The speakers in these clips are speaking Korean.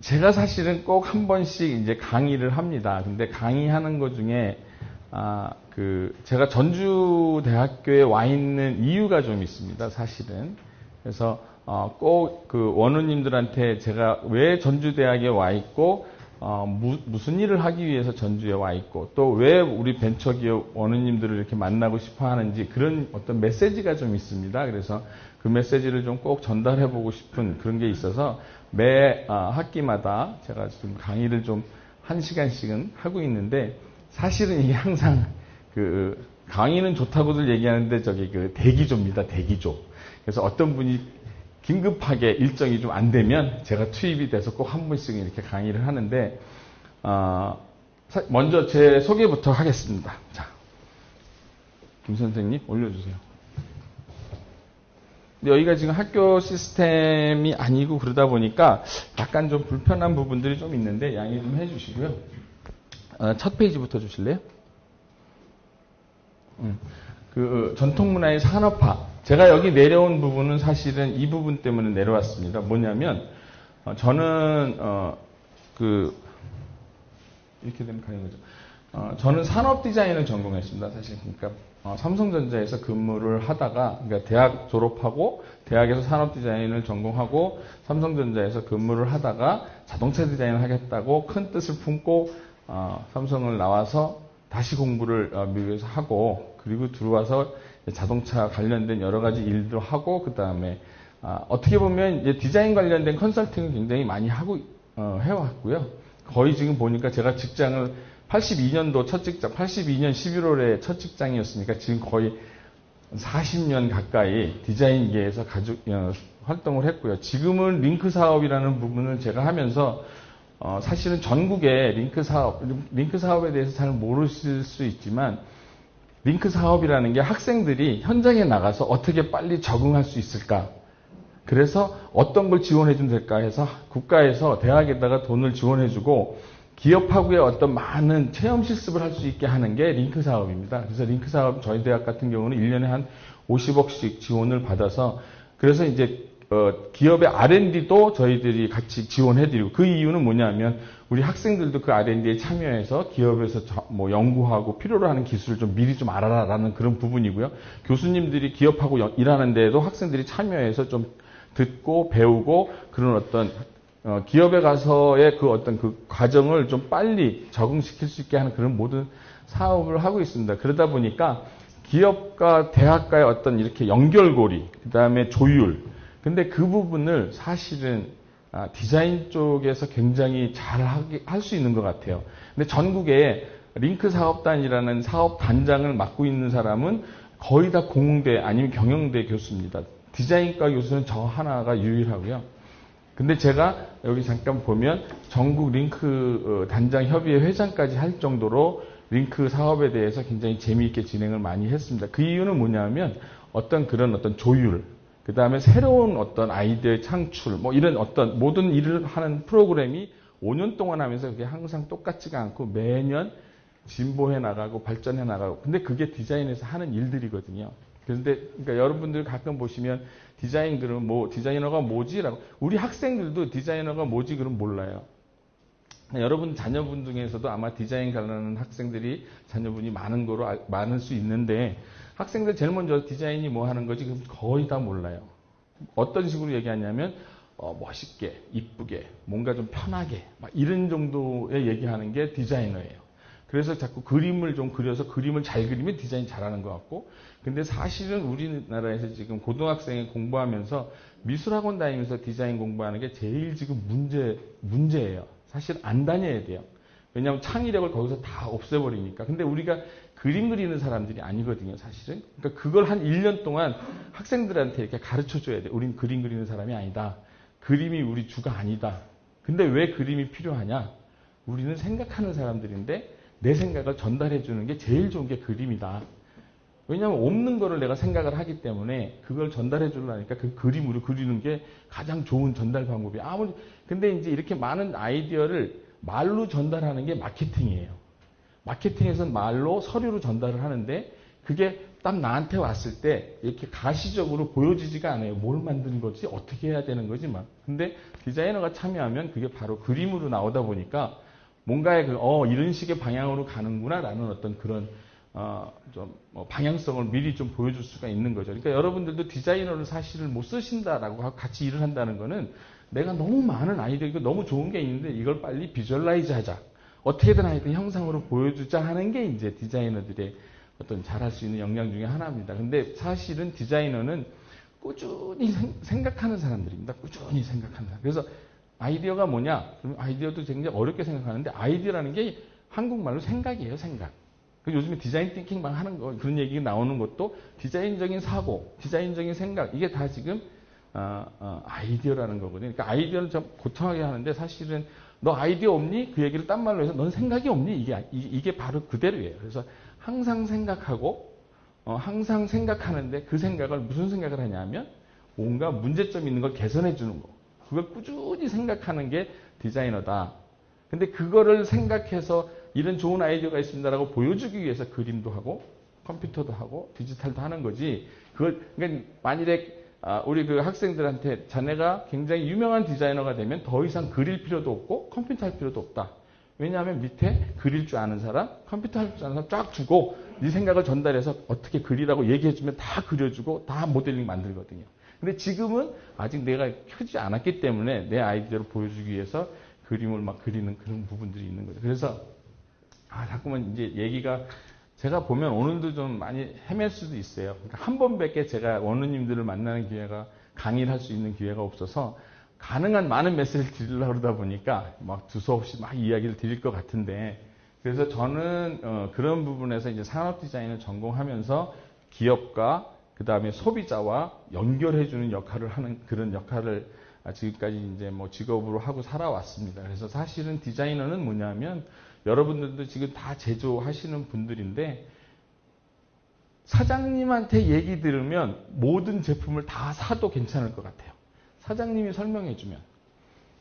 제가 사실은 꼭 한 번씩 이제 강의를 합니다. 근데 강의하는 것 중에, 제가 전주대학교에 와 있는 이유가 좀 있습니다, 사실은. 그래서, 꼭 그 원우님들한테 제가 왜 전주대학에 와 있고, 무슨 일을 하기 위해서 전주에 와 있고, 또 왜 우리 벤처기업 원우님들을 이렇게 만나고 싶어 하는지 그런 어떤 메시지가 좀 있습니다. 그래서 그 메시지를 좀 꼭 전달해보고 싶은 그런 게 있어서 매 학기마다 제가 지금 강의를 좀 1시간씩은 하고 있는데, 사실은 이게 항상 강의는 좋다고들 얘기하는데 대기조입니다, 대기조. 그래서 어떤 분이 긴급하게 일정이 좀 안 되면 제가 투입이 돼서 꼭 한 번씩 이렇게 강의를 하는데, 먼저 제 소개부터 하겠습니다. 자, 김 선생님 올려주세요. 근데 여기가 지금 학교 시스템이 아니고 그러다 보니까 약간 좀 불편한 부분들이 좀 있는데 양해 좀 해주시고요. 첫 페이지부터 주실래요? 전통문화의 산업화. 제가 여기 내려온 부분은 사실은 이 부분 때문에 내려왔습니다. 뭐냐면, 저는, 이렇게 되면 가는 거죠. 저는 산업 디자인을 전공했습니다. 사실, 그러니까, 삼성전자에서 근무를 하다가, 그러니까 대학 졸업하고, 대학에서 산업 디자인을 전공하고, 삼성전자에서 근무를 하다가 자동차 디자인을 하겠다고 큰 뜻을 품고, 삼성을 나와서 다시 공부를 미국에서 하고, 그리고 들어와서 자동차 관련된 여러 가지 일도 하고, 그 다음에 어떻게 보면 이제 디자인 관련된 컨설팅을 굉장히 많이 하고 해왔고요. 거의 지금 보니까 제가 직장을 82년도 첫 직장, 82년 11월에 첫 직장이었으니까 지금 거의 40년 가까이 디자인계에서 활동을 했고요. 지금은 링크 사업이라는 부분을 제가 하면서 사실은 전국에 링크 사업에 대해서 잘 모르실 수 있지만, 링크 사업이라는 게 학생들이 현장에 나가서 어떻게 빨리 적응할 수 있을까? 그래서 어떤 걸 지원해주면 될까 해서 국가에서 대학에다가 돈을 지원해주고 기업하고의 어떤 많은 체험 실습을 할 수 있게 하는 게 링크 사업입니다. 그래서 링크 사업 저희 대학 같은 경우는 1년에 한 50억씩 지원을 받아서, 그래서 이제 기업의 R&D도 저희들이 같이 지원해드리고, 그 이유는 뭐냐면 우리 학생들도 그 R&D에 참여해서 기업에서 뭐 연구하고 필요로 하는 기술을 좀 미리 좀 알아라라는 그런 부분이고요. 교수님들이 기업하고 일하는 데에도 학생들이 참여해서 좀 듣고 배우고, 그런 어떤 기업에 가서의 그 어떤 그 과정을 좀 빨리 적응시킬 수 있게 하는 그런 모든 사업을 하고 있습니다. 그러다 보니까 기업과 대학과의 어떤 이렇게 연결고리, 그 다음에 조율, 근데 그 부분을 사실은 디자인 쪽에서 굉장히 잘 할 수 있는 것 같아요. 근데 전국에 링크 사업단이라는 사업 단장을 맡고 있는 사람은 거의 다 공대 아니면 경영대 교수입니다. 디자인과 교수는 저 하나가 유일하고요. 근데 제가 여기 잠깐 보면 전국 링크 단장 협의회 회장까지 할 정도로 링크 사업에 대해서 굉장히 재미있게 진행을 많이 했습니다. 그 이유는 뭐냐면 어떤 조율, 그 다음에 새로운 어떤 아이디어의 창출, 뭐 이런 어떤 모든 일을 하는 프로그램이 5년 동안 하면서 그게 항상 똑같지가 않고 매년 진보해 나가고 발전해 나가고, 근데 그게 디자인에서 하는 일들이거든요. 그런데 그러니까 여러분들 가끔 보시면 디자인 그러면 디자이너가 뭐지라고, 우리 학생들도 디자이너가 뭐지 그럼 몰라요. 여러분 자녀분 중에서도 아마 디자인 관련하는 학생들이 자녀분이 많을 수 있는데, 학생들 제일 먼저 디자인이 뭐 하는 거지 그럼 거의 다 몰라요. 어떤 식으로 얘기하냐면 멋있게, 이쁘게, 뭔가 좀 편하게 막 이런 정도의 얘기하는 게 디자이너예요. 그래서 자꾸 그림을 좀 그려서 그림을 잘 그리면 디자인 잘하는 것 같고, 근데 사실은 우리나라에서 지금 고등학생이 공부하면서 미술학원 다니면서 디자인 공부하는 게 제일 지금 문제예요. 사실 안 다녀야 돼요. 왜냐하면 창의력을 거기서 다 없애버리니까. 근데 우리가 그림 그리는 사람들이 아니거든요, 사실은. 그러니까 그걸 한 1년 동안 학생들한테 이렇게 가르쳐줘야 돼요. 우린 그림 그리는 사람이 아니다. 그림이 우리 주가 아니다. 근데 왜 그림이 필요하냐? 우리는 생각하는 사람들인데 내 생각을 전달해주는 게 제일 좋은 게 그림이다. 왜냐하면 없는 거를 내가 생각을 하기 때문에 그걸 전달해 주려니까 그 그림으로 그리는 게 가장 좋은 전달 방법이에요. 근데 이제 이렇게 많은 아이디어를 말로 전달하는 게 마케팅이에요. 마케팅에서는 말로 서류로 전달을 하는데, 그게 딱 나한테 왔을 때 이렇게 가시적으로 보여지지가 않아요. 뭘 만든 거지? 어떻게 해야 되는 거지? 막. 근데 디자이너가 참여하면 그게 바로 그림으로 나오다 보니까 뭔가의 이런 식의 방향으로 가는구나 라는 어떤 그런 방향성을 미리 좀 보여줄 수가 있는 거죠. 그러니까 여러분들도 디자이너를 사실은 못 쓰신다라고 하고 같이 일을 한다는 거는 내가 너무 많은 아이디어, 너무 좋은 게 있는데 이걸 빨리 비주얼라이즈 하자. 어떻게든 하여튼 형상으로 보여주자 하는 게 이제 디자이너들의 어떤 잘할 수 있는 역량 중에 하나입니다. 근데 사실은 디자이너는 꾸준히 생각하는 사람들입니다. 꾸준히 생각하는 사람. 그래서 아이디어가 뭐냐? 그럼 아이디어도 굉장히 어렵게 생각하는데 아이디어라는 게 한국말로 생각이에요, 생각. 요즘에 디자인 띵킹 막 하는 거, 그런 얘기가 나오는 것도 디자인적인 사고, 디자인적인 생각, 이게 다 지금, 아이디어라는 거거든요. 그러니까 아이디어는 좀 고통하게 하는데 사실은 너 아이디어 없니? 그 얘기를 딴 말로 해서 넌 생각이 없니? 이게 바로 그대로예요. 그래서 항상 생각하고, 항상 생각하는데 그 생각을 무슨 생각을 하냐면 뭔가 문제점 있는 걸 개선해 주는 거. 그걸 꾸준히 생각하는 게 디자이너다. 근데 그거를 생각해서 이런 좋은 아이디어가 있습니다라고 보여주기 위해서 그림도 하고 컴퓨터도 하고 디지털도 하는 거지. 그러니까 만일에 우리 그 학생들한테 자네가 굉장히 유명한 디자이너가 되면 더 이상 그릴 필요도 없고 컴퓨터 할 필요도 없다. 왜냐하면 밑에 그릴 줄 아는 사람, 컴퓨터 할 줄 아는 사람 쫙 주고 네 생각을 전달해서 어떻게 그리라고 얘기해주면 다 그려주고 다 모델링 만들거든요. 근데 지금은 아직 내가 크지 않았기 때문에 내 아이디어를 보여주기 위해서 그림을 막 그리는 그런 부분들이 있는 거죠. 그래서 자꾸만 이제 얘기가 제가 보면 오늘도 좀 많이 헤맬 수도 있어요. 그러니까 한 번밖에 제가 원우님들을 만나는 기회가 강의를 할 수 있는 기회가 없어서 가능한 많은 메시지를 드리려고 그러다 보니까 막 두서없이 막 이야기를 드릴 것 같은데 그래서 저는 그런 부분에서 이제 산업 디자인을 전공하면서 기업과 그 다음에 소비자와 연결해주는 역할을 하는 그런 역할을 지금까지 이제 뭐 직업으로 하고 살아왔습니다. 그래서 사실은 디자이너는 뭐냐면 여러분들도 지금 다 제조하시는 분들인데 사장님한테 얘기 들으면 모든 제품을 다 사도 괜찮을 것 같아요. 사장님이 설명해주면.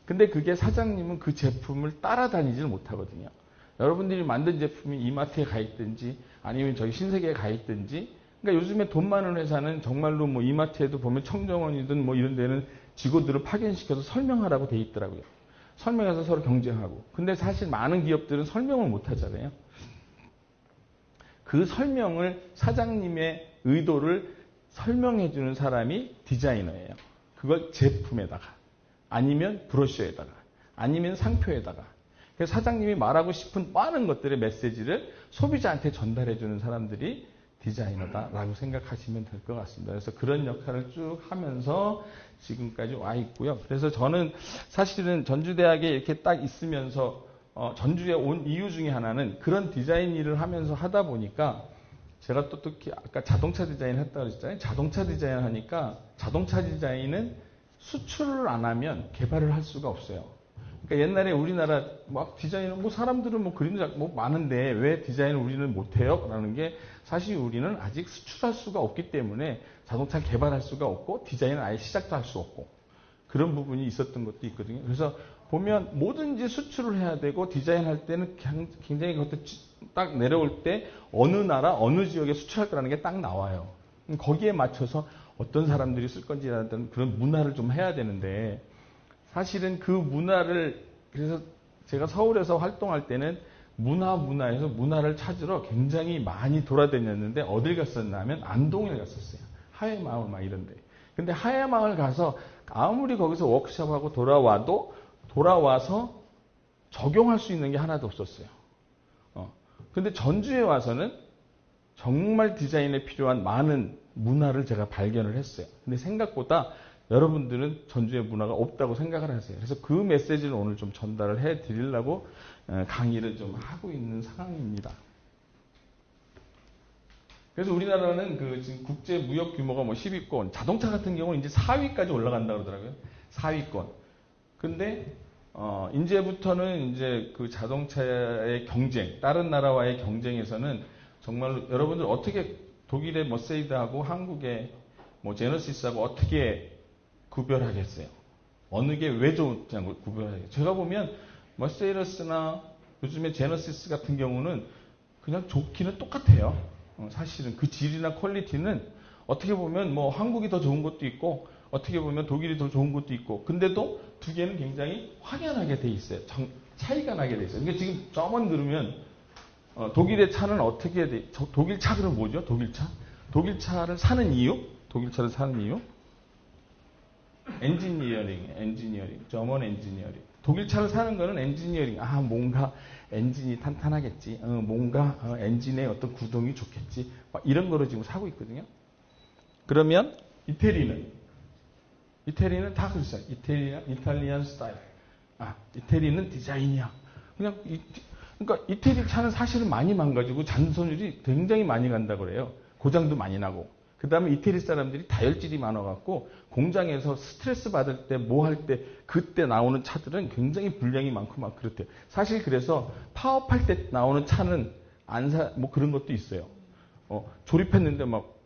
근데 그게 사장님은 그 제품을 따라다니지를 못하거든요. 여러분들이 만든 제품이 이마트에 가 있든지 아니면 저희 신세계에 가 있든지 그러니까 요즘에 돈 많은 회사는 정말로 뭐 이마트에도 보면 청정원이든 뭐 이런 데는 직원들을 파견시켜서 설명하라고 돼 있더라고요. 설명해서 서로 경쟁하고. 근데 사실 많은 기업들은 설명을 못 하잖아요. 그 설명을 사장님의 의도를 설명해 주는 사람이 디자이너예요. 그걸 제품에다가 아니면 브로셔에다가 아니면 상표에다가 그래서 사장님이 말하고 싶은 많은 것들의 메시지를 소비자한테 전달해 주는 사람들이 디자이너다라고 생각하시면 될 것 같습니다. 그래서 그런 역할을 쭉 하면서 지금까지 와 있고요. 그래서 저는 사실은 전주대학에 이렇게 딱 있으면서 전주에 온 이유 중에 하나는 그런 디자인 일을 하면서 하다 보니까 제가 또 특히 아까 자동차 디자인 했다고 그랬잖아요. 자동차 디자인 하니까 자동차 디자인은 수출을 안 하면 개발을 할 수가 없어요. 그러니까 옛날에 우리나라 막 디자인은 뭐 사람들은 뭐 그림도 뭐 많은데 왜 디자인을 우리는 못해요? 라는 게 사실 우리는 아직 수출할 수가 없기 때문에 자동차 개발할 수가 없고 디자인을 아예 시작도 할 수 없고 그런 부분이 있었던 것도 있거든요. 그래서 보면 뭐든지 수출을 해야 되고 디자인할 때는 굉장히 그것도 딱 내려올 때 어느 나라 어느 지역에 수출할 거라는 게 딱 나와요. 거기에 맞춰서 어떤 사람들이 쓸 건지라든 그런 문화를 좀 해야 되는데 사실은 그 문화를 그래서 제가 서울에서 활동할 때는 문화에서 문화를 찾으러 굉장히 많이 돌아다녔는데 어딜 갔었냐면 안동에 갔었어요. 하회마을 막 이런데. 근데 하회마을 가서 아무리 거기서 워크숍하고 돌아와서 적용할 수 있는 게 하나도 없었어요. 근데 전주에 와서는 정말 디자인에 필요한 많은 문화를 제가 발견을 했어요. 근데 생각보다 여러분들은 전주의 문화가 없다고 생각을 하세요. 그래서 그 메시지를 오늘 좀 전달을 해 드리려고 강의를 좀 하고 있는 상황입니다. 그래서 우리나라는 그 지금 국제 무역 규모가 뭐 10위권, 자동차 같은 경우는 이제 4위까지 올라간다 그러더라고요. 4위권. 근데 이제부터는 이제 그 자동차의 경쟁, 다른 나라와의 경쟁에서는 정말로 여러분들 어떻게 독일의 머세이드하고 한국의 뭐 제너시스하고 어떻게 구별하겠어요? 어느 게 왜 좋냐고 구별하겠어요? 제가 보면 머세이러스나 요즘에 제너시스 같은 경우는 그냥 좋기는 똑같아요. 사실은 그 질이나 퀄리티는 어떻게 보면 뭐 한국이 더 좋은 것도 있고 어떻게 보면 독일이 더 좋은 것도 있고 근데도 두 개는 굉장히 확연하게 돼 있어요. 차이가 나게 돼 있어요. 그러니까 지금 저만 들으면 독일의 차는 어떻게 돼? 독일 차 그럼 뭐죠? 독일 차? 독일 차를 사는 이유? 엔지니어링, 저먼 엔지니어링. 독일 차를 사는 거는 엔지니어링. 뭔가 엔진이 탄탄하겠지. 뭔가 엔진의 어떤 구동이 좋겠지. 막 이런 거로 지금 사고 있거든요. 그러면 이태리는 다 그렇잖아요. 이탈리안 스타일. 이태리는 디자인이야. 그러니까 이태리 차는 사실은 많이 망가지고 잔손율이 굉장히 많이 간다고 그래요. 고장도 많이 나고. 그 다음에 이태리 사람들이 다혈질이 많아갖고 공장에서 스트레스 받을 때 뭐 할 때 그때 나오는 차들은 굉장히 분량이 많고 막 그렇대요. 사실 그래서 파업할 때 나오는 차는 뭐 그런 것도 있어요. 조립했는데 막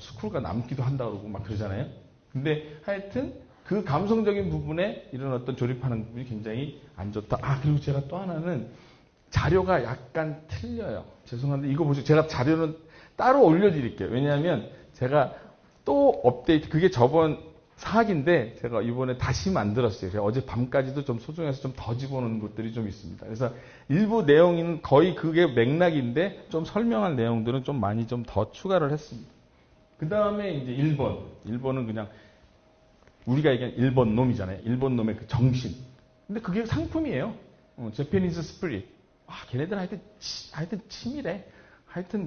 스크루가 남기도 한다 그러고 막 그러잖아요. 근데 하여튼 그 감성적인 부분에 이런 어떤 조립하는 부분이 굉장히 안 좋다. 그리고 제가 또 하나는 자료가 약간 틀려요. 죄송한데 이거 보세요. 제가 자료는 따로 올려드릴게요. 왜냐하면 제가 또 업데이트, 그게 저번 사학인데 제가 이번에 다시 만들었어요. 제가 어제 밤까지도 좀 소중해서 좀 더 집어넣은 것들이 좀 있습니다. 그래서 일부 내용은 거의 그게 맥락인데 좀 설명할 내용들은 좀 많이 좀 더 추가를 했습니다. 그 다음에 이제 일본은 그냥 우리가 얘기하는 일본 놈이잖아요. 일본 놈의 그 정신. 근데 그게 상품이에요. 제페니스 스프릿. 걔네들 하여튼 치밀해. 하여튼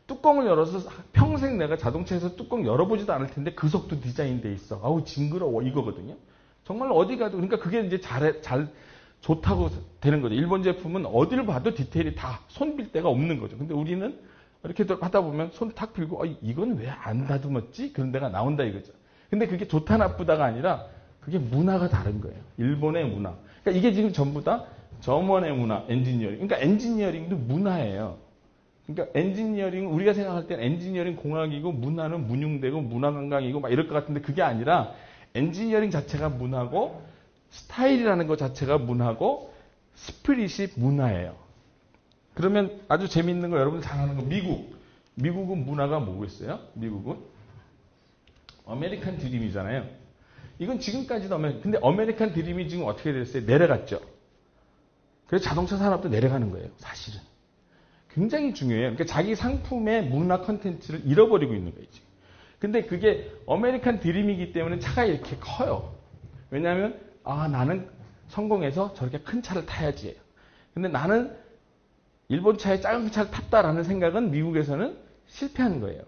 뚜껑을 열어서 평생 내가 자동차에서 뚜껑 열어보지도 않을 텐데 그 속도 디자인돼 있어. 징그러워. 이거거든요. 정말 어디 가도, 그러니까 그게 이제 좋다고 되는 거죠. 일본 제품은 어디를 봐도 디테일이 다 손빌 데가 없는 거죠. 근데 우리는 이렇게 하다 보면 손 탁 빌고, 이건 왜 안 다듬었지? 그런 데가 나온다 이거죠. 근데 그게 좋다 나쁘다가 아니라 그게 문화가 다른 거예요. 일본의 문화. 그러니까 이게 지금 전부 다 저먼의 문화, 엔지니어링. 그러니까 엔지니어링도 문화예요. 그러니까 엔지니어링, 우리가 생각할 때는 엔지니어링 공학이고 문화는 문융되고 문화관광이고 막 이럴 것 같은데 그게 아니라 엔지니어링 자체가 문화고 스타일이라는 것 자체가 문화고 스피릿이 문화예요. 그러면 아주 재밌는 거 여러분 잘 아는 거 미국은 문화가 뭐겠어요? 미국은 아메리칸 드림이잖아요. 이건 지금까지도 근데 아메리칸 드림이 지금 어떻게 됐어요? 내려갔죠. 그래서 자동차 산업도 내려가는 거예요. 사실은. 굉장히 중요해요. 그러니까 자기 상품의 문화 컨텐츠를 잃어버리고 있는 거예요. 지금. 근데 그게 아메리칸 드림이기 때문에 차가 이렇게 커요. 왜냐하면 나는 성공해서 저렇게 큰 차를 타야지. 근데 나는 일본 차에 작은 차를 탔다라는 생각은 미국에서는 실패한 거예요.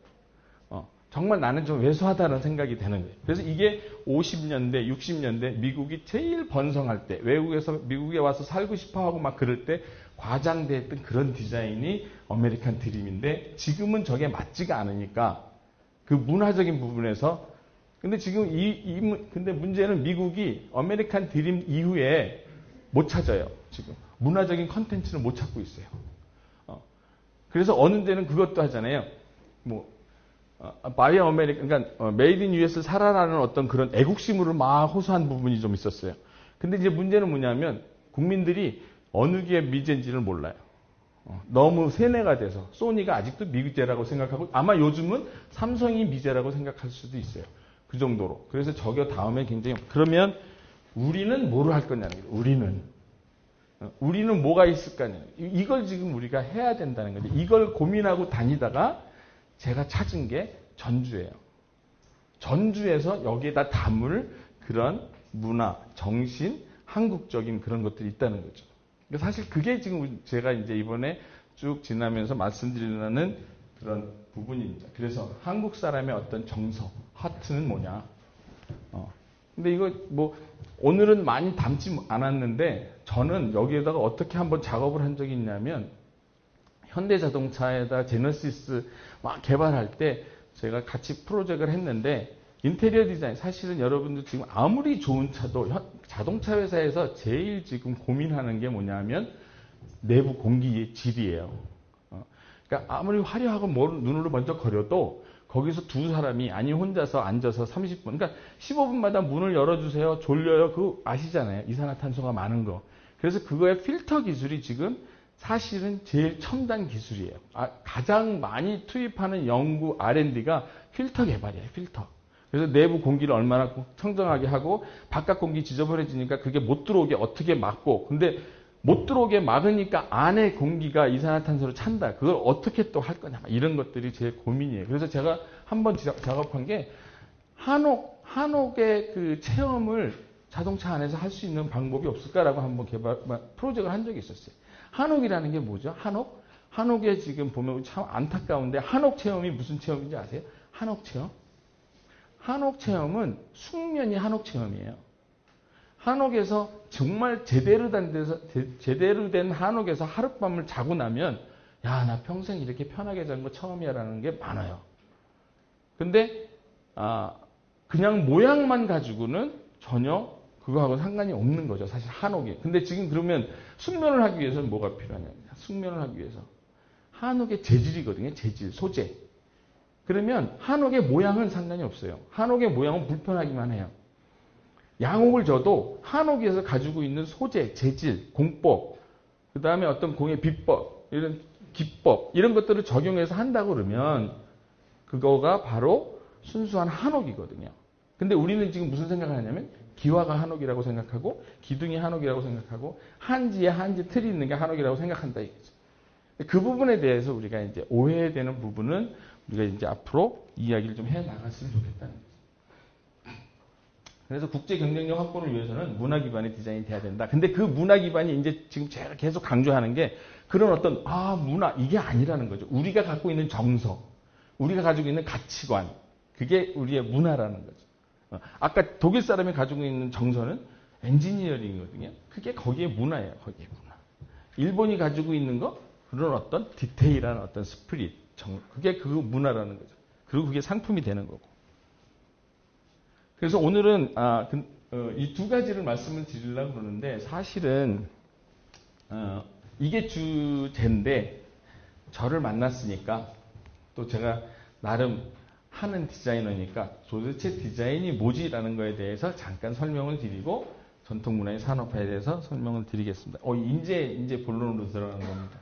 정말 나는 좀 왜소하다는 생각이 되는 거예요. 그래서 이게 50년대, 60년대 미국이 제일 번성할 때, 외국에서 미국에 와서 살고 싶어 하고 막 그럴 때 과장됐던 그런 디자인이 아메리칸 드림인데 지금은 저게 맞지가 않으니까 그 문화적인 부분에서 근데 지금 근데 문제는 미국이 아메리칸 드림 이후에 못 찾아요. 지금 문화적인 컨텐츠를 못 찾고 있어요. 그래서 어느 데는 그것도 하잖아요. 바이 아메리칸, 그러니까 메이드 인 US를 살아라는 어떤 그런 애국심으로 막 호소한 부분이 좀 있었어요. 근데 이제 문제는 뭐냐면 국민들이 어느 게 미제인지를 몰라요. 너무 세뇌가 돼서 소니가 아직도 미제라고 생각하고 아마 요즘은 삼성이 미제라고 생각할 수도 있어요. 그 정도로. 그래서 저게 다음에 굉장히 그러면 우리는 뭐를 할 거냐는 거예요. 우리는 뭐가 있을까냐. 이걸 지금 우리가 해야 된다는 거죠. 이걸 고민하고 다니다가 제가 찾은 게 전주예요. 전주에서 여기에다 담을 그런 문화, 정신, 한국적인 그런 것들이 있다는 거죠. 사실 그게 지금 제가 이제 이번에 쭉 지나면서 말씀드리려는 그런 부분입니다. 그래서 한국 사람의 어떤 정서, 하트는 뭐냐. 근데 이거 오늘은 많이 담지 않았는데 저는 여기에다가 어떻게 한번 작업을 한 적이 있냐면 현대자동차에다 제너시스 막 개발할 때 제가 같이 프로젝트를 했는데 인테리어 디자인 사실은 여러분들 지금 아무리 좋은 차도 자동차 회사에서 제일 지금 고민하는 게 뭐냐면 내부 공기의 질이에요. 그러니까 아무리 화려하고 눈으로 먼저 거려도 거기서 두 사람이 아니 혼자서 앉아서 30분 그러니까 15분마다 문을 열어주세요. 졸려요. 그거 아시잖아요. 이산화탄소가 많은 거. 그래서 그거의 필터 기술이 지금 사실은 제일 첨단 기술이에요. 가장 많이 투입하는 연구 R&D가 필터 개발이에요. 필터. 그래서 내부 공기를 얼마나 청정하게 하고 바깥 공기 지저분해지니까 그게 못 들어오게 어떻게 막고, 근데 못 들어오게 막으니까 안에 공기가 이산화탄소를 찬다. 그걸 어떻게 또 할 거냐. 이런 것들이 제 고민이에요. 그래서 제가 한번 작업한 게 한옥의 그 체험을 자동차 안에서 할 수 있는 방법이 없을까라고 한번 프로젝트를 한 적이 있었어요. 한옥이라는 게 뭐죠? 한옥에 지금 보면 참 안타까운데 한옥 체험이 무슨 체험인지 아세요? 한옥 체험? 한옥 체험은 숙면이 한옥 체험이에요. 한옥에서 정말 제대로 된 한옥에서 하룻밤을 자고 나면 야, 나 평생 이렇게 편하게 잔 거 처음이야라는 게 많아요. 근데 그냥 모양만 가지고는 전혀 그거하고 상관이 없는 거죠. 사실 한옥이. 근데 지금 그러면 숙면을 하기 위해서는 뭐가 필요하냐? 숙면을 하기 위해서 한옥의 재질이거든요. 재질, 소재. 그러면 한옥의 모양은 상관이 없어요. 한옥의 모양은 불편하기만 해요. 양옥을 져도 한옥에서 가지고 있는 소재, 재질, 공법, 그 다음에 어떤 공예 비법, 이런 기법, 이런 것들을 적용해서 한다고 그러면 그거가 바로 순수한 한옥이거든요. 근데 우리는 지금 무슨 생각을 하냐면 기와가 한옥이라고 생각하고 기둥이 한옥이라고 생각하고 한지에 한지 틀이 있는 게 한옥이라고 생각한다 이거죠. 그 부분에 대해서 우리가 이제 오해되는 부분은 우리가 이제 앞으로 이야기를 좀 해 나갔으면 좋겠다는 거죠. 그래서 국제 경쟁력 확보를 위해서는 문화 기반의 디자인이 돼야 된다. 근데 그 문화 기반이 이제 지금 제가 계속 강조하는 게 그런 어떤 문화 이게 아니라는 거죠. 우리가 갖고 있는 정서, 우리가 가지고 있는 가치관, 그게 우리의 문화라는 거죠. 아까 독일 사람이 가지고 있는 정서는 엔지니어링이거든요. 그게 거기에 문화예요. 거기에 문화. 일본이 가지고 있는 거 그런 어떤 디테일한 어떤 스피릿, 그게 그 문화라는 거죠. 그리고 그게 상품이 되는 거고. 그래서 오늘은 이 두 가지를 말씀을 드리려고 그러는데 사실은 이게 주제인데 저를 만났으니까 또 제가 나름 하는 디자이너니까 도대체 디자인이 뭐지라는 거에 대해서 잠깐 설명을 드리고 전통문화의 산업화에 대해서 설명을 드리겠습니다. 이제 본론으로 들어가는 겁니다.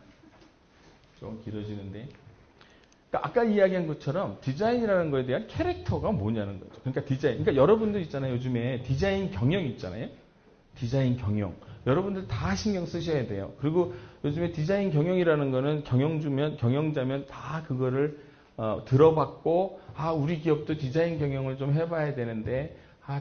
좀 길어지는데. 그러니까 아까 이야기한 것처럼 디자인이라는 거에 대한 캐릭터가 뭐냐는 거죠. 그러니까 그러니까 여러분들 있잖아요. 요즘에 디자인 경영 있잖아요. 디자인 경영. 여러분들 다 신경 쓰셔야 돼요. 그리고 요즘에 디자인 경영이라는 거는 경영자면 다 그거를 들어봤고, 우리 기업도 디자인 경영을 좀 해봐야 되는데,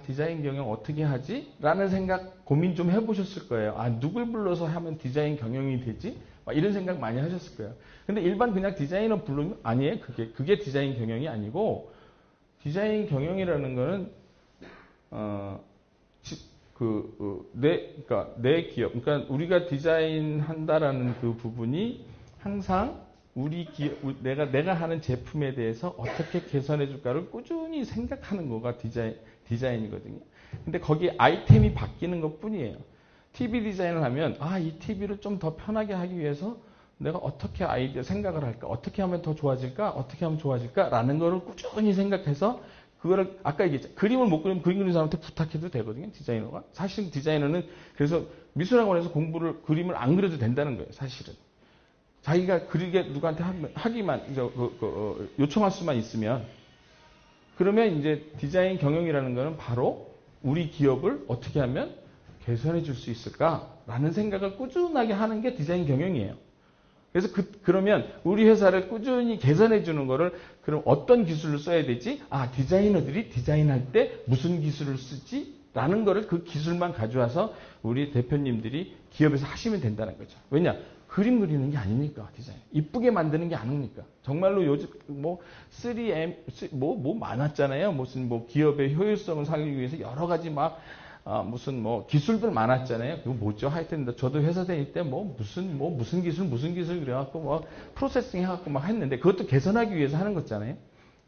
디자인 경영 어떻게 하지? 라는 생각, 고민 좀 해보셨을 거예요. 누굴 불러서 하면 디자인 경영이 되지? 이런 생각 많이 하셨을 거예요. 근데 일반 그냥 디자이너 부르면 아니에요. 그게 디자인 경영이 아니고, 디자인 경영이라는 거는, 내 기업, 그러니까 우리가 디자인한다라는 그 부분이 항상 우리 기업, 내가 하는 제품에 대해서 어떻게 개선해 줄까를 꾸준히 생각하는 거가 디자인이거든요. 근데 거기에 아이템이 바뀌는 것 뿐이에요. TV 디자인을 하면, 이 TV를 좀 더 편하게 하기 위해서 내가 어떻게 생각을 할까? 어떻게 하면 더 좋아질까? 어떻게 하면 좋아질까? 라는 거를 꾸준히 생각해서 그거를 아까 얘기했죠. 그림을 못 그리면 그림 그리는 사람한테 부탁해도 되거든요. 디자이너가. 사실 디자이너는 그래서 미술학원에서 그림을 안 그려도 된다는 거예요. 사실은. 자기가 그리게 누구한테 하기만 요청할 수만 있으면 그러면 이제 디자인 경영이라는 거는 바로 우리 기업을 어떻게 하면 개선해 줄 수 있을까라는 생각을 꾸준하게 하는 게 디자인 경영이에요. 그래서 그러면 우리 회사를 꾸준히 개선해 주는 거를 그럼 어떤 기술을 써야 되지? 디자이너들이 디자인할 때 무슨 기술을 쓰지? 라는 거를 그 기술만 가져와서 우리 대표님들이 기업에서 하시면 된다는 거죠. 왜냐? 그림 그리는 게 아니니까, 디자인. 이쁘게 만드는 게 아니니까. 정말로 요즘 3M, 많았잖아요. 무슨 기업의 효율성을 살리기 위해서 여러 가지 기술들 많았잖아요. 그거 뭐죠? 하여튼, 저도 회사 다닐 때 무슨 기술 그래갖고 프로세싱 해갖고 했는데, 그것도 개선하기 위해서 하는 거잖아요.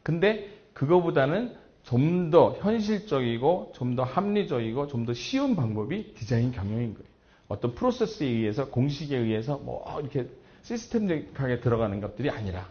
근데, 그거보다는 좀 더 현실적이고, 좀 더 합리적이고, 좀 더 쉬운 방법이 디자인 경영인 거예요. 어떤 프로세스에 의해서, 공식에 의해서, 이렇게 시스템적하게 들어가는 것들이 아니라.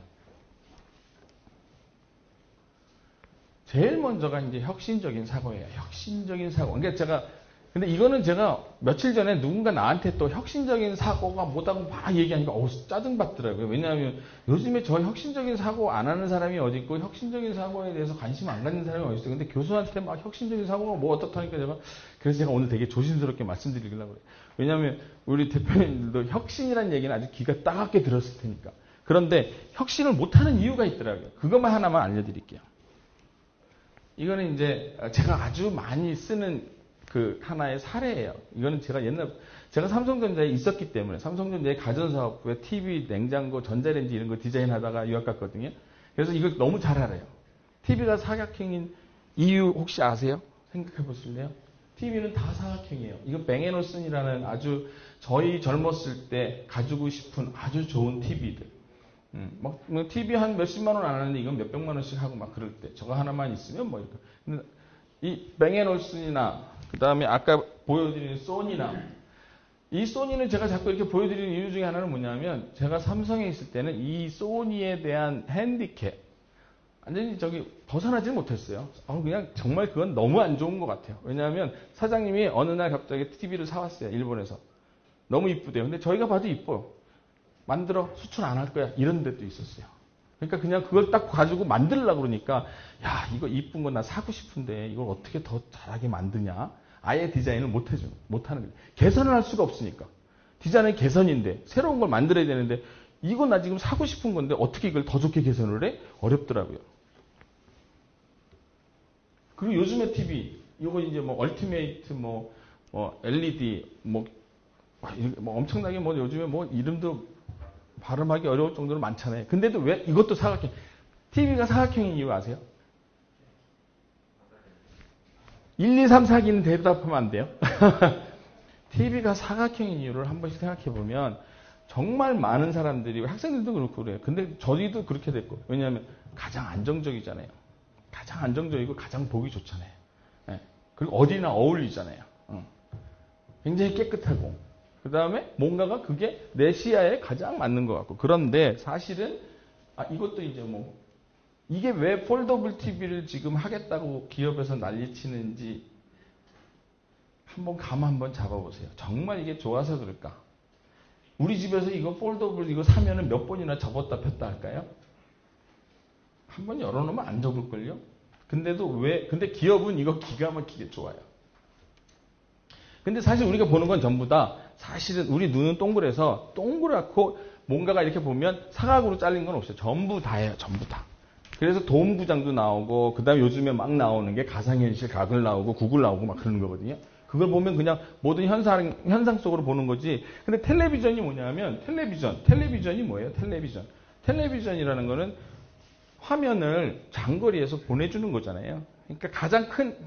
제일 먼저가 이제 혁신적인 사고예요. 혁신적인 사고. 그러니까 제가 근데 이거는 제가 며칠 전에 누군가 나한테 또 혁신적인 사고가 뭐다고 막 얘기하니까 짜증받더라고요. 왜냐하면 요즘에 저 혁신적인 사고 안 하는 사람이 어디 있고 혁신적인 사고에 대해서 관심 안 갖는 사람이 어디 있어요. 근데 교수한테 막 혁신적인 사고가 뭐 어떻다니까 그래서 제가 오늘 되게 조심스럽게 말씀드리려고 그래요. 왜냐하면 우리 대표님들도 혁신이라는 얘기는 아주 귀가 따갑게 들었을 테니까. 그런데 혁신을 못하는 이유가 있더라고요. 그것만 하나만 알려드릴게요. 이거는 이제 제가 아주 많이 쓰는 그 하나의 사례예요. 이거는 제가 삼성전자에 있었기 때문에 삼성전자의 가전사업부에 TV, 냉장고, 전자레인지 이런 거 디자인하다가 유학 갔거든요. 그래서 이걸 너무 잘 알아요. TV가 사각형인 이유 혹시 아세요? 생각해 보실래요? TV는 다 사각형이에요. 이거 뱅앤올슨이라는 아주 저희 젊었을 때 가지고 싶은 아주 좋은 TV들. 뭐 TV 한 몇십만 원 안 하는데 이건 몇백만 원씩 하고 막 그럴 때 저거 하나만 있으면 뭐 이렇게. 근데 이 뱅앤올슨이나 그 다음에 아까 보여드린 소니나 이 소니는 제가 자꾸 이렇게 보여드리는 이유 중에 하나는 뭐냐면 제가 삼성에 있을 때는 이 소니에 대한 핸디캡 완전히 벗어나지 못했어요. 그냥 정말 그건 너무 안 좋은 것 같아요. 왜냐하면 사장님이 어느 날 갑자기 TV를 사왔어요. 일본에서. 너무 이쁘대요. 근데 저희가 봐도 이뻐요. 만들어 수출 안 할 거야. 이런 데도 있었어요. 그러니까 그냥 그걸 딱 가지고 만들려고 그러니까 야 이거 이쁜 거 나 사고 싶은데 이걸 어떻게 더 잘하게 만드냐. 아예 디자인을 못하는 거예요. 개선을 할 수가 없으니까. 디자인은 개선인데 새로운 걸 만들어야 되는데 이거 나 지금 사고 싶은 건데 어떻게 이걸 더 좋게 개선을 해? 어렵더라고요. 그리고 요즘의 TV 이거 이제 뭐 얼티메이트 LED 뭐 엄청나게 뭐 요즘에 뭐 이름도 발음하기 어려울 정도로 많잖아요. 근데도 왜 이것도 사각형? TV가 사각형인 이유 아세요? 1, 2, 3, 4기는 대답하면 안 돼요. TV가 사각형인 이유를 한 번씩 생각해 보면 정말 많은 사람들이 학생들도 그렇고 그래요. 근데 저희도 그렇게 됐고 왜냐하면 가장 안정적이잖아요. 가장 안정적이고 가장 보기 좋잖아요. 네. 그리고 어디나 어울리잖아요. 굉장히 깨끗하고 그 다음에 뭔가가 그게 내 시야에 가장 맞는 것 같고 그런데 사실은 이것도 이제 이게 왜 폴더블 TV를 지금 하겠다고 기업에서 난리치는지 한번 감 한번 잡아보세요. 정말 이게 좋아서 그럴까? 우리 집에서 이거 폴더블 이거 사면은 몇 번이나 접었다 폈다 할까요? 한번 열어놓으면 안 접을걸요? 근데 기업은 이거 기가 막히게 좋아요. 근데 사실 우리가 보는 건 전부 다 사실은 우리 눈은 동그래서 동그랗고 뭔가가 이렇게 보면 사각으로 잘린 건 없어요. 전부 다예요. 전부 다. 그래서 도움구장도 나오고 그 다음에 요즘에 막 나오는 게 가상현실 가글 나오고 구글 나오고 막 그러는 거거든요. 그걸 보면 그냥 모든 현상 속으로 보는 거지. 근데 텔레비전이 뭐냐면 텔레비전이 뭐예요? 텔레비전이라는 거는 화면을 장거리에서 보내주는 거잖아요. 그러니까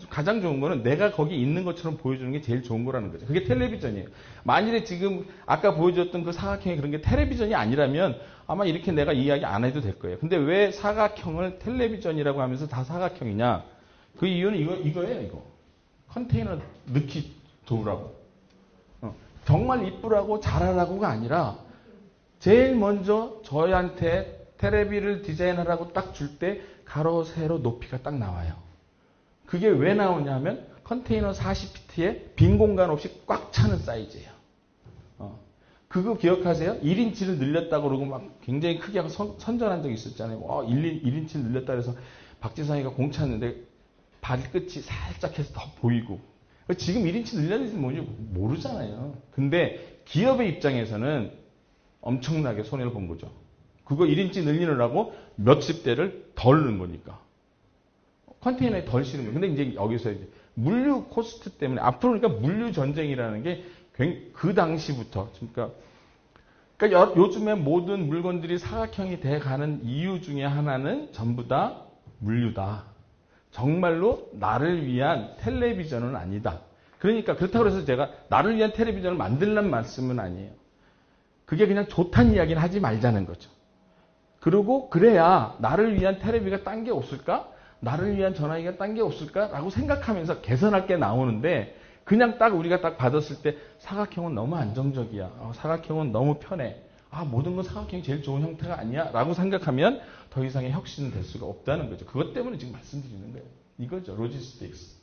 가장 좋은 거는 내가 거기 있는 것처럼 보여주는 게 제일 좋은 거라는 거죠. 그게 텔레비전이에요. 만일에 지금 아까 보여줬던 그 사각형이 그런 게 텔레비전이 아니라면 아마 이렇게 내가 이야기 안 해도 될 거예요. 근데 왜 사각형을 텔레비전이라고 하면서 다 사각형이냐? 그 이유는 이거예요, 이거. 컨테이너 넣기 좋으라고. 정말 이쁘라고 잘하라고가 아니라 제일 먼저 저희한테 테레비를 디자인하라고 딱 줄 때 가로, 세로, 높이가 딱 나와요. 그게 왜 나오냐면 컨테이너 40피트에 빈 공간 없이 꽉 차는 사이즈예요. 그거 기억하세요? 1인치를 늘렸다고 그러고 막 굉장히 크게 하고 선전한 적이 있었잖아요. 1인치를 늘렸다 그래서 박지성이가 공 찼는데 발끝이 살짝 해서 더 보이고. 지금 1인치 늘렸는지 뭔지 모르잖아요. 근데 기업의 입장에서는 엄청나게 손해를 본 거죠. 그거 1인치 늘리느라고 몇십 대를 덜 넣은 거니까. 컨테이너에 덜 실은 거예요. 근데 이제 여기서 이제 물류 코스트 때문에 앞으로 그러니까 물류 전쟁이라는 게 그 당시부터 그러니까 요즘에 모든 물건들이 사각형이 돼 가는 이유 중에 하나는 전부 다 물류다. 정말로 나를 위한 텔레비전은 아니다. 그러니까 그렇다고 해서 제가 나를 위한 텔레비전을 만들란 말씀은 아니에요. 그게 그냥 좋다는 이야기는 하지 말자는 거죠. 그리고 그래야 나를 위한 텔레비가 딴 게 없을까? 나를 위한 전화기가 딴 게 없을까? 라고 생각하면서 개선할 게 나오는데 그냥 딱 우리가 딱 받았을 때 사각형은 너무 안정적이야. 사각형은 너무 편해. 모든 건 사각형이 제일 좋은 형태가 아니야? 라고 생각하면 더 이상의 혁신은 될 수가 없다는 거죠. 그것 때문에 지금 말씀드리는 거예요. 이거죠. 로지스틱스.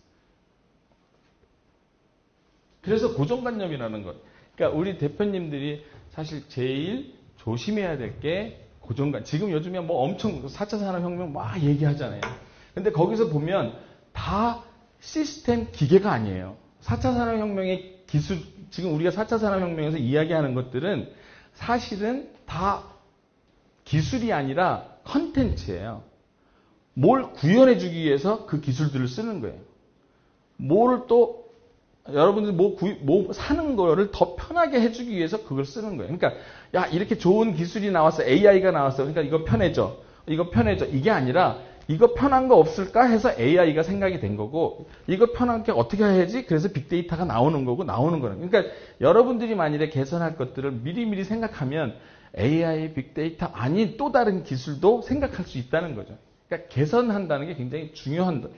그래서 고정관념이라는 것. 그러니까 우리 대표님들이 사실 제일 조심해야 될 게 고정관. 지금 요즘에 뭐 엄청 4차 산업혁명 막 얘기하잖아요. 근데 거기서 보면 다 시스템 기계가 아니에요. 4차 산업혁명의 기술, 지금 우리가 4차 산업혁명에서 이야기하는 것들은 사실은 다 기술이 아니라 컨텐츠예요. 뭘 구현해주기 위해서 그 기술들을 쓰는 거예요. 뭐를 또 여러분들이 뭐 사는 거를 더 편하게 해주기 위해서 그걸 쓰는 거예요. 그러니까 야 이렇게 좋은 기술이 나왔어, AI가 나왔어. 그러니까 이거 편해져, 이거 편해져. 이게 아니라 이거 편한 거 없을까 해서 AI가 생각이 된 거고, 이거 편한 게 어떻게 해야지? 그래서 빅데이터가 나오는 거고 나오는 거는. 그러니까 여러분들이 만일에 개선할 것들을 미리미리 생각하면 AI, 빅데이터 아닌 또 다른 기술도 생각할 수 있다는 거죠. 그러니까 개선한다는 게 굉장히 중요한 거.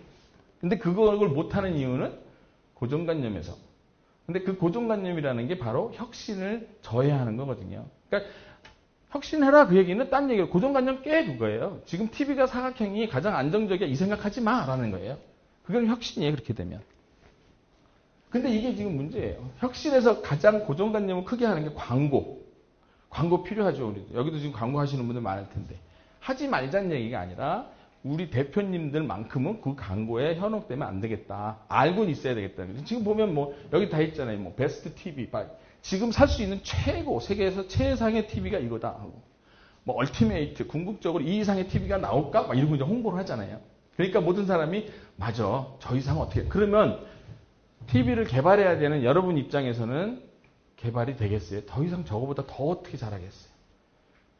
근데 그걸 못하는 이유는 고정관념에서. 근데 그 고정관념이라는 게 바로 혁신을 저해하는 거거든요. 그러니까 혁신해라 그 얘기는 딴 얘기예요. 고정관념 깨 그거예요. 지금 TV가 사각형이 가장 안정적이야 이 생각하지 마라는 거예요. 그건 혁신이에요. 그렇게 되면. 근데 이게 지금 문제예요. 혁신에서 가장 고정관념을 크게 하는 게 광고. 광고 필요하죠. 우리도. 여기도 지금 광고 하시는 분들 많을 텐데. 하지 말자는 얘기가 아니라 우리 대표님들만큼은 그 광고에 현혹되면 안 되겠다. 알고는 있어야 되겠다. 지금 보면 뭐 여기 다 있잖아요. 뭐 베스트 TV. 지금 살 수 있는 최고 세계에서 최상의 TV가 이거다 하고 뭐 얼티메이트 궁극적으로 이 이상의 TV가 나올까? 막 이러고 이제 홍보를 하잖아요. 그러니까 모든 사람이 맞아. 저 이상 어떻게 그러면 TV를 개발해야 되는 여러분 입장에서는 개발이 되겠어요? 더 이상 저거보다 더 어떻게 잘하겠어요?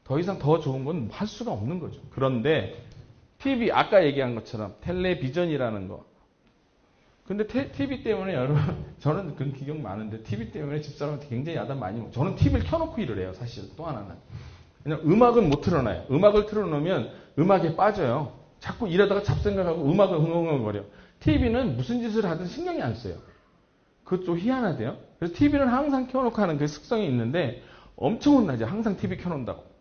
더 이상 더 좋은 건 할 수가 없는 거죠. 그런데 TV 아까 얘기한 것처럼 텔레비전이라는 거. 근데 TV 때문에 여러분 저는 그런 기억 많은데 TV 때문에 집사람한테 굉장히 야단 많이 먹어요. 저는 TV를 켜놓고 일을 해요. 사실 또 하나는. 왜냐면 음악은 못 틀어놔요. 음악을 틀어놓으면 음악에 빠져요. 자꾸 일하다가 잡생각하고 음악을 흥얼흥얼거려. TV는 무슨 짓을 하든 신경이 안 써요. 그것 좀 희한하대요. 그래서 TV는 항상 켜놓고 하는 그 습성이 있는데 엄청 혼나죠. 항상 TV 켜놓는다고.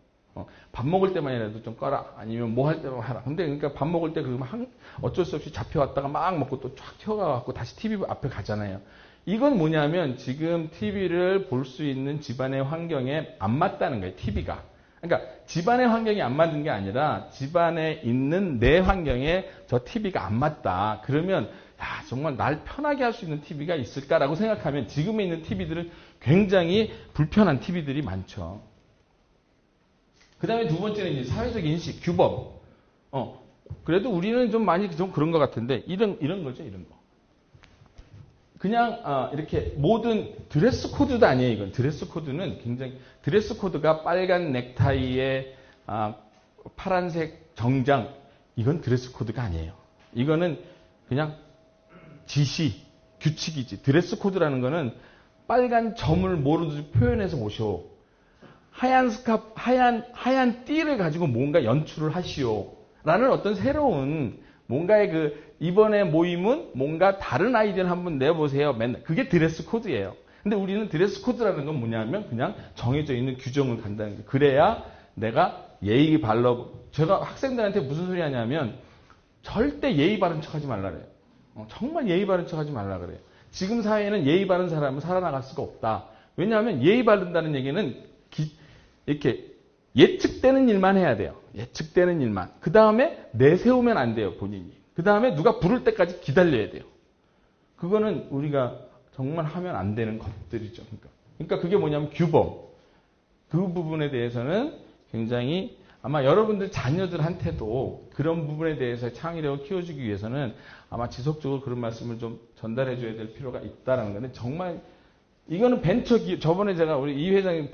밥 먹을 때만이라도 좀 꺼라. 아니면 뭐 할 때만 하라. 근데 그러니까 밥 먹을 때 그러면 어쩔 수 없이 잡혀왔다가 막 먹고 또 쫙 튀어가갖고 다시 TV 앞에 가잖아요. 이건 뭐냐면 지금 TV를 볼 수 있는 집안의 환경에 안 맞다는 거예요. TV가. 그러니까 집안의 환경이 안 맞는 게 아니라 집안에 있는 내 환경에 저 TV가 안 맞다. 그러면 야, 정말 날 편하게 할 수 있는 TV가 있을까라고 생각하면 지금에 있는 TV들은 굉장히 불편한 TV들이 많죠. 그 다음에 두 번째는 이제 사회적 인식, 규범. 그래도 우리는 좀 많이 좀 그런 것 같은데, 이런 거죠, 이런 거. 그냥, 이렇게 모든 드레스 코드도 아니에요, 이건. 드레스 코드는 굉장히, 드레스 코드가 빨간 넥타이에, 파란색 정장, 이건 드레스 코드가 아니에요. 이거는 그냥 지시, 규칙이지. 드레스 코드라는 거는 빨간 점을 뭐로든지 표현해서 오셔. 하얀 스카프, 하얀 띠를 가지고 뭔가 연출을 하시오. 라는 어떤 새로운 뭔가의 이번에 모임은 뭔가 다른 아이디어를 한번 내보세요. 맨날. 그게 드레스 코드예요. 근데 우리는 드레스 코드라는 건 뭐냐면 그냥 정해져 있는 규정을 간다는 거예요. 그래야 내가 예의 발러, 제가 학생들한테 무슨 소리 하냐면 절대 예의 바른 척 하지 말라 그래요. 정말 예의 바른 척 하지 말라 그래요. 지금 사회에는 예의 바른 사람은 살아나갈 수가 없다. 왜냐하면 예의 바른다는 얘기는 이렇게 예측되는 일만 해야 돼요. 예측되는 일만. 그 다음에 내세우면 안 돼요, 본인이. 그 다음에 누가 부를 때까지 기다려야 돼요. 그거는 우리가 정말 하면 안 되는 것들이죠. 그러니까 그게 뭐냐면 규범. 그 부분에 대해서는 굉장히 아마 여러분들 자녀들한테도 그런 부분에 대해서 창의력을 키워주기 위해서는 아마 지속적으로 그런 말씀을 좀 전달해 줘야 될 필요가 있다는 건데 정말 이거는 벤처 기업, 저번에 제가 우리 이 회장님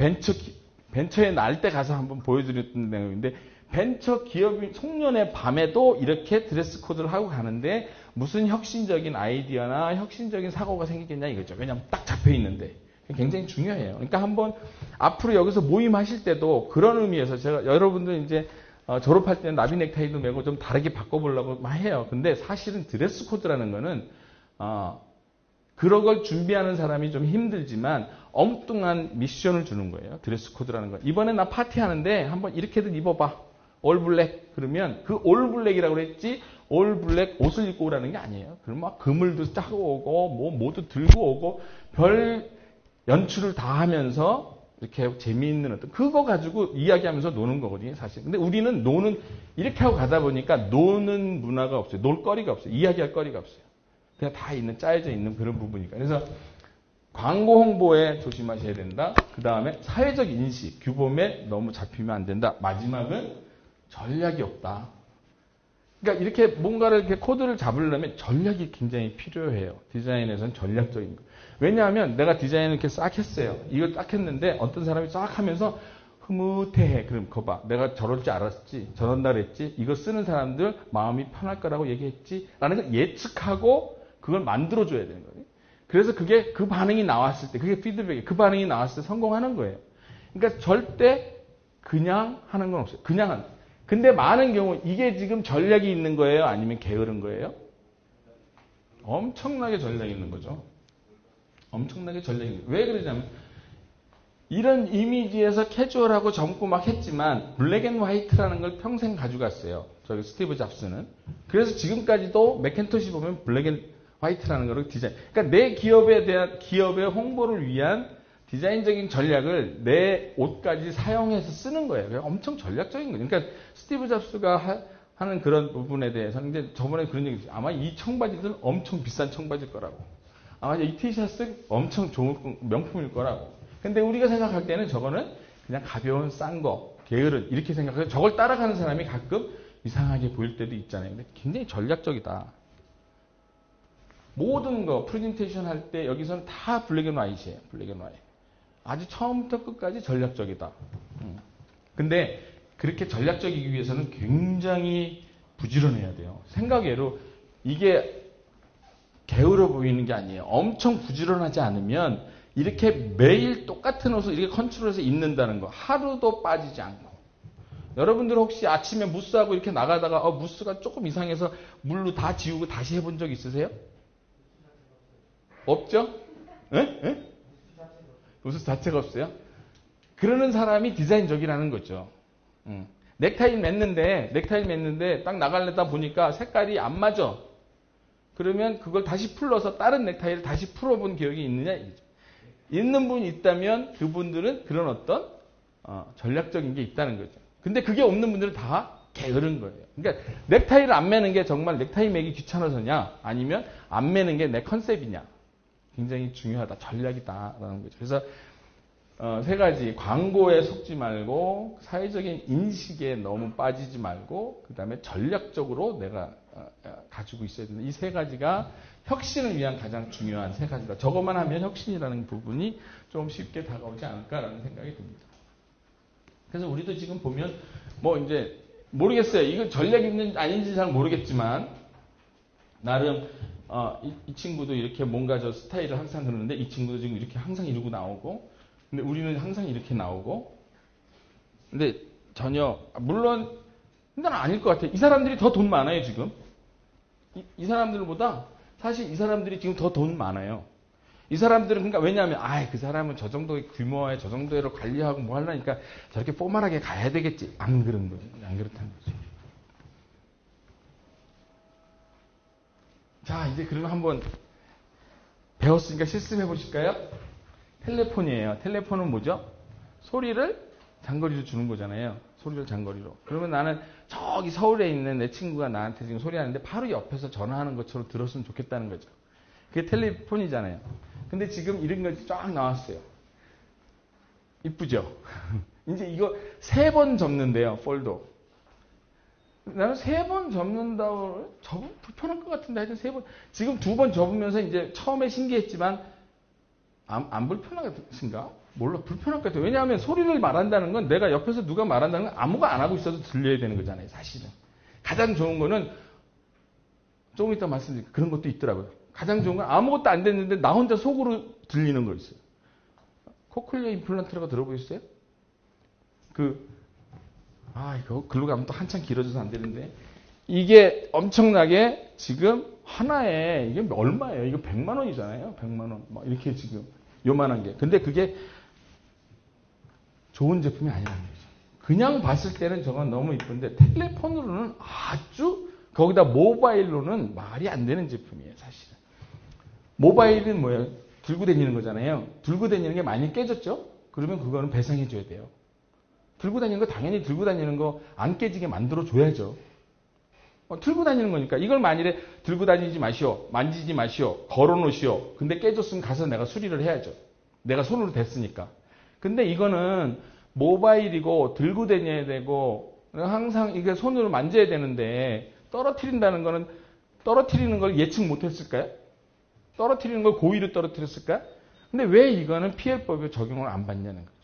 벤처에 날 때 가서 한번 보여드렸던 내용인데 벤처 기업인 송년회 밤에도 이렇게 드레스 코드를 하고 가는데 무슨 혁신적인 아이디어나 혁신적인 사고가 생기겠냐 이거죠. 왜냐하면 딱 잡혀 있는데 굉장히 중요해요. 그러니까 한번 앞으로 여기서 모임하실 때도 그런 의미에서 제가 여러분들 이제 졸업할 때는 나비 넥타이도 메고 좀 다르게 바꿔보려고 막 해요. 근데 사실은 드레스 코드라는 거는 그런 걸 준비하는 사람이 좀 힘들지만 엉뚱한 미션을 주는 거예요. 드레스 코드라는 거. 이번에 나 파티하는데 한번 이렇게든 입어봐. 올 블랙. 그러면 그 올 블랙이라고 그랬지 올 블랙 옷을 입고 오라는 게 아니에요. 그럼 막 그물도 짜고 오고, 뭐, 모두 들고 오고, 별 연출을 다 하면서, 이렇게 재미있는 어떤, 그거 가지고 이야기하면서 노는 거거든요, 사실. 근데 우리는 이렇게 하고 가다 보니까 노는 문화가 없어요. 놀 거리가 없어요. 이야기할 거리가 없어요. 그냥 다 짜여져 있는 그런 부분이니까. 그래서, 광고 홍보에 조심하셔야 된다. 그 다음에 사회적 인식, 규범에 너무 잡히면 안 된다. 마지막은 전략이 없다. 그러니까 이렇게 뭔가를 이렇게 코드를 잡으려면 전략이 굉장히 필요해요. 디자인에서는 전략적인 거. 왜냐하면 내가 디자인을 이렇게 싹 했어요. 이걸 딱 했는데 어떤 사람이 싹 하면서 흐뭇해해. 그럼 그거 봐. 내가 저럴 줄 알았지. 저런다 그랬지. 이거 쓰는 사람들 마음이 편할 거라고 얘기했지. 라는 걸 예측하고 그걸 만들어줘야 되는 거예요. 그래서 그게 그 반응이 나왔을 때, 그게 피드백이 그 반응이 나왔을 때 성공하는 거예요. 그러니까 절대 그냥 하는 건 없어요. 그냥 하는. 근데 많은 경우 이게 지금 전략이 있는 거예요? 아니면 게으른 거예요? 엄청나게 전략이 있는 거죠. 엄청나게 전략이 있는 거예요. 왜 그러냐면 이런 이미지에서 캐주얼하고 젊고 막 했지만 블랙 앤 화이트라는 걸 평생 가져갔어요. 저기 스티브 잡스는. 그래서 지금까지도 맥킨토시 보면 블랙 앤 화이트라는 거를 디자인. 그러니까 내 기업에 대한 기업의 홍보를 위한 디자인적인 전략을 내 옷까지 사용해서 쓰는 거예요. 엄청 전략적인 거예요. 그러니까 스티브 잡스가 하는 그런 부분에 대해서는 이제 저번에 그런 얘기 했어요. 아마 이 청바지들은 엄청 비싼 청바지일 거라고. 아마 이 티셔츠 엄청 좋은 명품일 거라고. 근데 우리가 생각할 때는 저거는 그냥 가벼운 싼 거, 게으른 이렇게 생각해서 저걸 따라가는 사람이 가끔 이상하게 보일 때도 있잖아요. 근데 굉장히 전략적이다. 모든 거 프레젠테이션 할 때 여기서는 다 블랙 앤 화이트예요. 블랙 앤 화이트. 아주 처음부터 끝까지 전략적이다. 근데 그렇게 전략적이기 위해서는 굉장히 부지런해야 돼요. 생각외로 이게 게으러 보이는 게 아니에요. 엄청 부지런하지 않으면 이렇게 매일 똑같은 옷을 이렇게 컨트롤해서 입는다는 거 하루도 빠지지 않고. 여러분들 혹시 아침에 무스하고 이렇게 나가다가 무스가 조금 이상해서 물로 다 지우고 다시 해본 적 있으세요? 없죠? 에? 무스 자체가 없어요? 그러는 사람이 디자인적이라는 거죠. 넥타이 맸는데 딱 나가려다 보니까 색깔이 안 맞아. 그러면 그걸 다시 풀러서 다른 넥타이를 다시 풀어본 기억이 있느냐? 있는 분이 있다면 그분들은 그런 어떤 전략적인 게 있다는 거죠. 근데 그게 없는 분들은 다 게으른 거예요. 그러니까 넥타이를 안 매는 게 정말 넥타이 매기 귀찮아서냐? 아니면 안 매는 게 내 컨셉이냐? 굉장히 중요하다. 전략이다라는 거죠. 그래서 세 가지. 광고에 속지 말고 사회적인 인식에 너무 빠지지 말고 그 다음에 전략적으로 내가 가지고 있어야 된다. 이 세 가지가 혁신을 위한 가장 중요한 세 가지다. 저것만 하면 혁신이라는 부분이 좀 쉽게 다가오지 않을까라는 생각이 듭니다. 그래서 우리도 지금 보면 뭐 이제 모르겠어요. 이건 전략인지 아닌지 잘 모르겠지만 나름 이 친구도 이렇게 뭔가 저 스타일을 항상 그러는데 이 친구도 지금 이렇게 항상 이러고 나오고 근데 우리는 항상 이렇게 나오고 근데 전혀 물론 근데 아닐 것 같아요. 이 사람들이 더 돈 많아요 지금. 이 사람들보다 사실 이 사람들이 지금 더 돈 많아요. 이 사람들은 그러니까 왜냐하면 그 사람은 저 정도의 규모에 저 정도로 관리하고 뭐 하려니까 저렇게 포멀하게 가야 되겠지. 안 그런 거죠. 안 그렇다는 거죠. 자, 이제 그러면 한번 배웠으니까 실습해 보실까요? 텔레폰이에요. 텔레폰은 뭐죠? 소리를 장거리로 주는 거잖아요. 소리를 장거리로. 그러면 나는 저기 서울에 있는 내 친구가 나한테 지금 소리하는데 바로 옆에서 전화하는 것처럼 들었으면 좋겠다는 거죠. 그게 텔레폰이잖아요. 근데 지금 이런 것이 쫙 나왔어요. 이쁘죠? 이제 이거 3번 접는데요, 폴더. 나는 3번 접는다고 불편한 것 같은데 하여튼 3번. 지금 2번 접으면서 이제 처음에 신기했지만 안 불편하신가? 몰라, 불편할 것 같아요. 왜냐하면 소리를 말한다는 건 내가 옆에서 누가 말한다는 건 아무거 안 하고 있어도 들려야 되는 거잖아요, 사실은. 가장 좋은 거는 조금 이따 말씀드릴게요. 그런 것도 있더라고요. 가장 좋은 건 아무것도 안 됐는데 나 혼자 속으로 들리는 거 있어요. 코클리어 임플란트라고 들어보셨어요? 이거 글로 가면 또 한참 길어져서 안 되는데. 이게 엄청나게 지금 하나에 이게 얼마예요? 이거 100만 원이잖아요. 100만 원. 막 이렇게 지금 요만한 게. 근데 그게 좋은 제품이 아니라는 거죠. 그냥 봤을 때는 저건 너무 이쁜데 텔레폰으로는 아주 거기다 모바일로는 말이 안 되는 제품이에요, 사실은. 모바일은 뭐예요? 들고 다니는 거잖아요. 들고 다니는 게 많이 깨졌죠? 그러면 그거는 배상해 줘야 돼요. 들고 다니는 거 당연히 들고 다니는 거 안 깨지게 만들어 줘야죠. 들고 다니는 거니까. 이걸 만일에 들고 다니지 마시오, 만지지 마시오, 걸어 놓으시오. 근데 깨졌으면 가서 내가 수리를 해야죠. 내가 손으로 댔으니까. 근데 이거는 모바일이고 들고 다녀야 되고 항상 이게 손으로 만져야 되는데 떨어뜨린다는 거는 떨어뜨리는 걸 예측 못했을까요? 떨어뜨리는 걸 고의로 떨어뜨렸을까요? 근데 왜 이거는 피해법에 적용을 안 받냐는 거죠.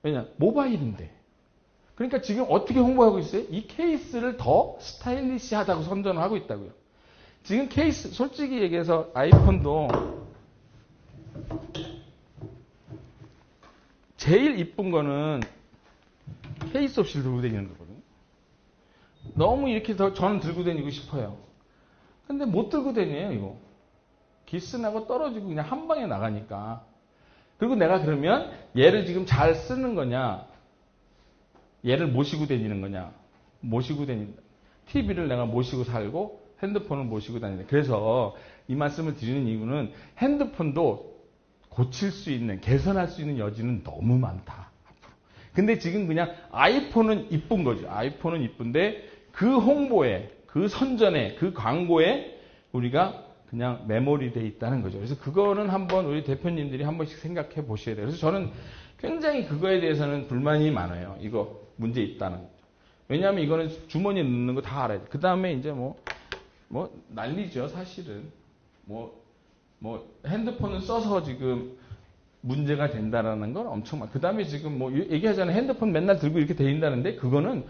왜냐? 모바일인데. 그러니까 지금 어떻게 홍보하고 있어요? 이 케이스를 더 스타일리시하다고 선전을 하고 있다고요. 지금 케이스, 솔직히 얘기해서 아이폰도 제일 이쁜 거는 케이스 없이 들고 다니는 거거든요. 너무 이렇게 더 저는 들고 다니고 싶어요. 근데 못 들고 다녀요, 이거. 기스나고 떨어지고 그냥 한 방에 나가니까. 그리고 내가 그러면 얘를 지금 잘 쓰는 거냐, 얘를 모시고 다니는 거냐, 모시고 다닌다. TV를 내가 모시고 살고 핸드폰을 모시고 다닌다. 그래서 이 말씀을 드리는 이유는 핸드폰도 고칠 수 있는, 개선할 수 있는 여지는 너무 많다. 근데 지금 그냥 아이폰은 이쁜 거죠. 아이폰은 이쁜데 그 홍보에, 그 선전에, 그 광고에 우리가 그냥 메모리 돼 있다는 거죠. 그래서 그거는 한번 우리 대표님들이 한 번씩 생각해 보셔야 돼요. 그래서 저는 굉장히 그거에 대해서는 불만이 많아요. 이거 문제 있다는 거죠. 왜냐하면 이거는 주머니에 넣는 거 다 알아야 돼. 그 다음에 이제 뭐 난리죠, 사실은. 핸드폰을 써서 지금 문제가 된다라는 건 엄청 많아. 그 다음에 지금 얘기하잖아요. 핸드폰 맨날 들고 이렇게 다닌다는데 그거는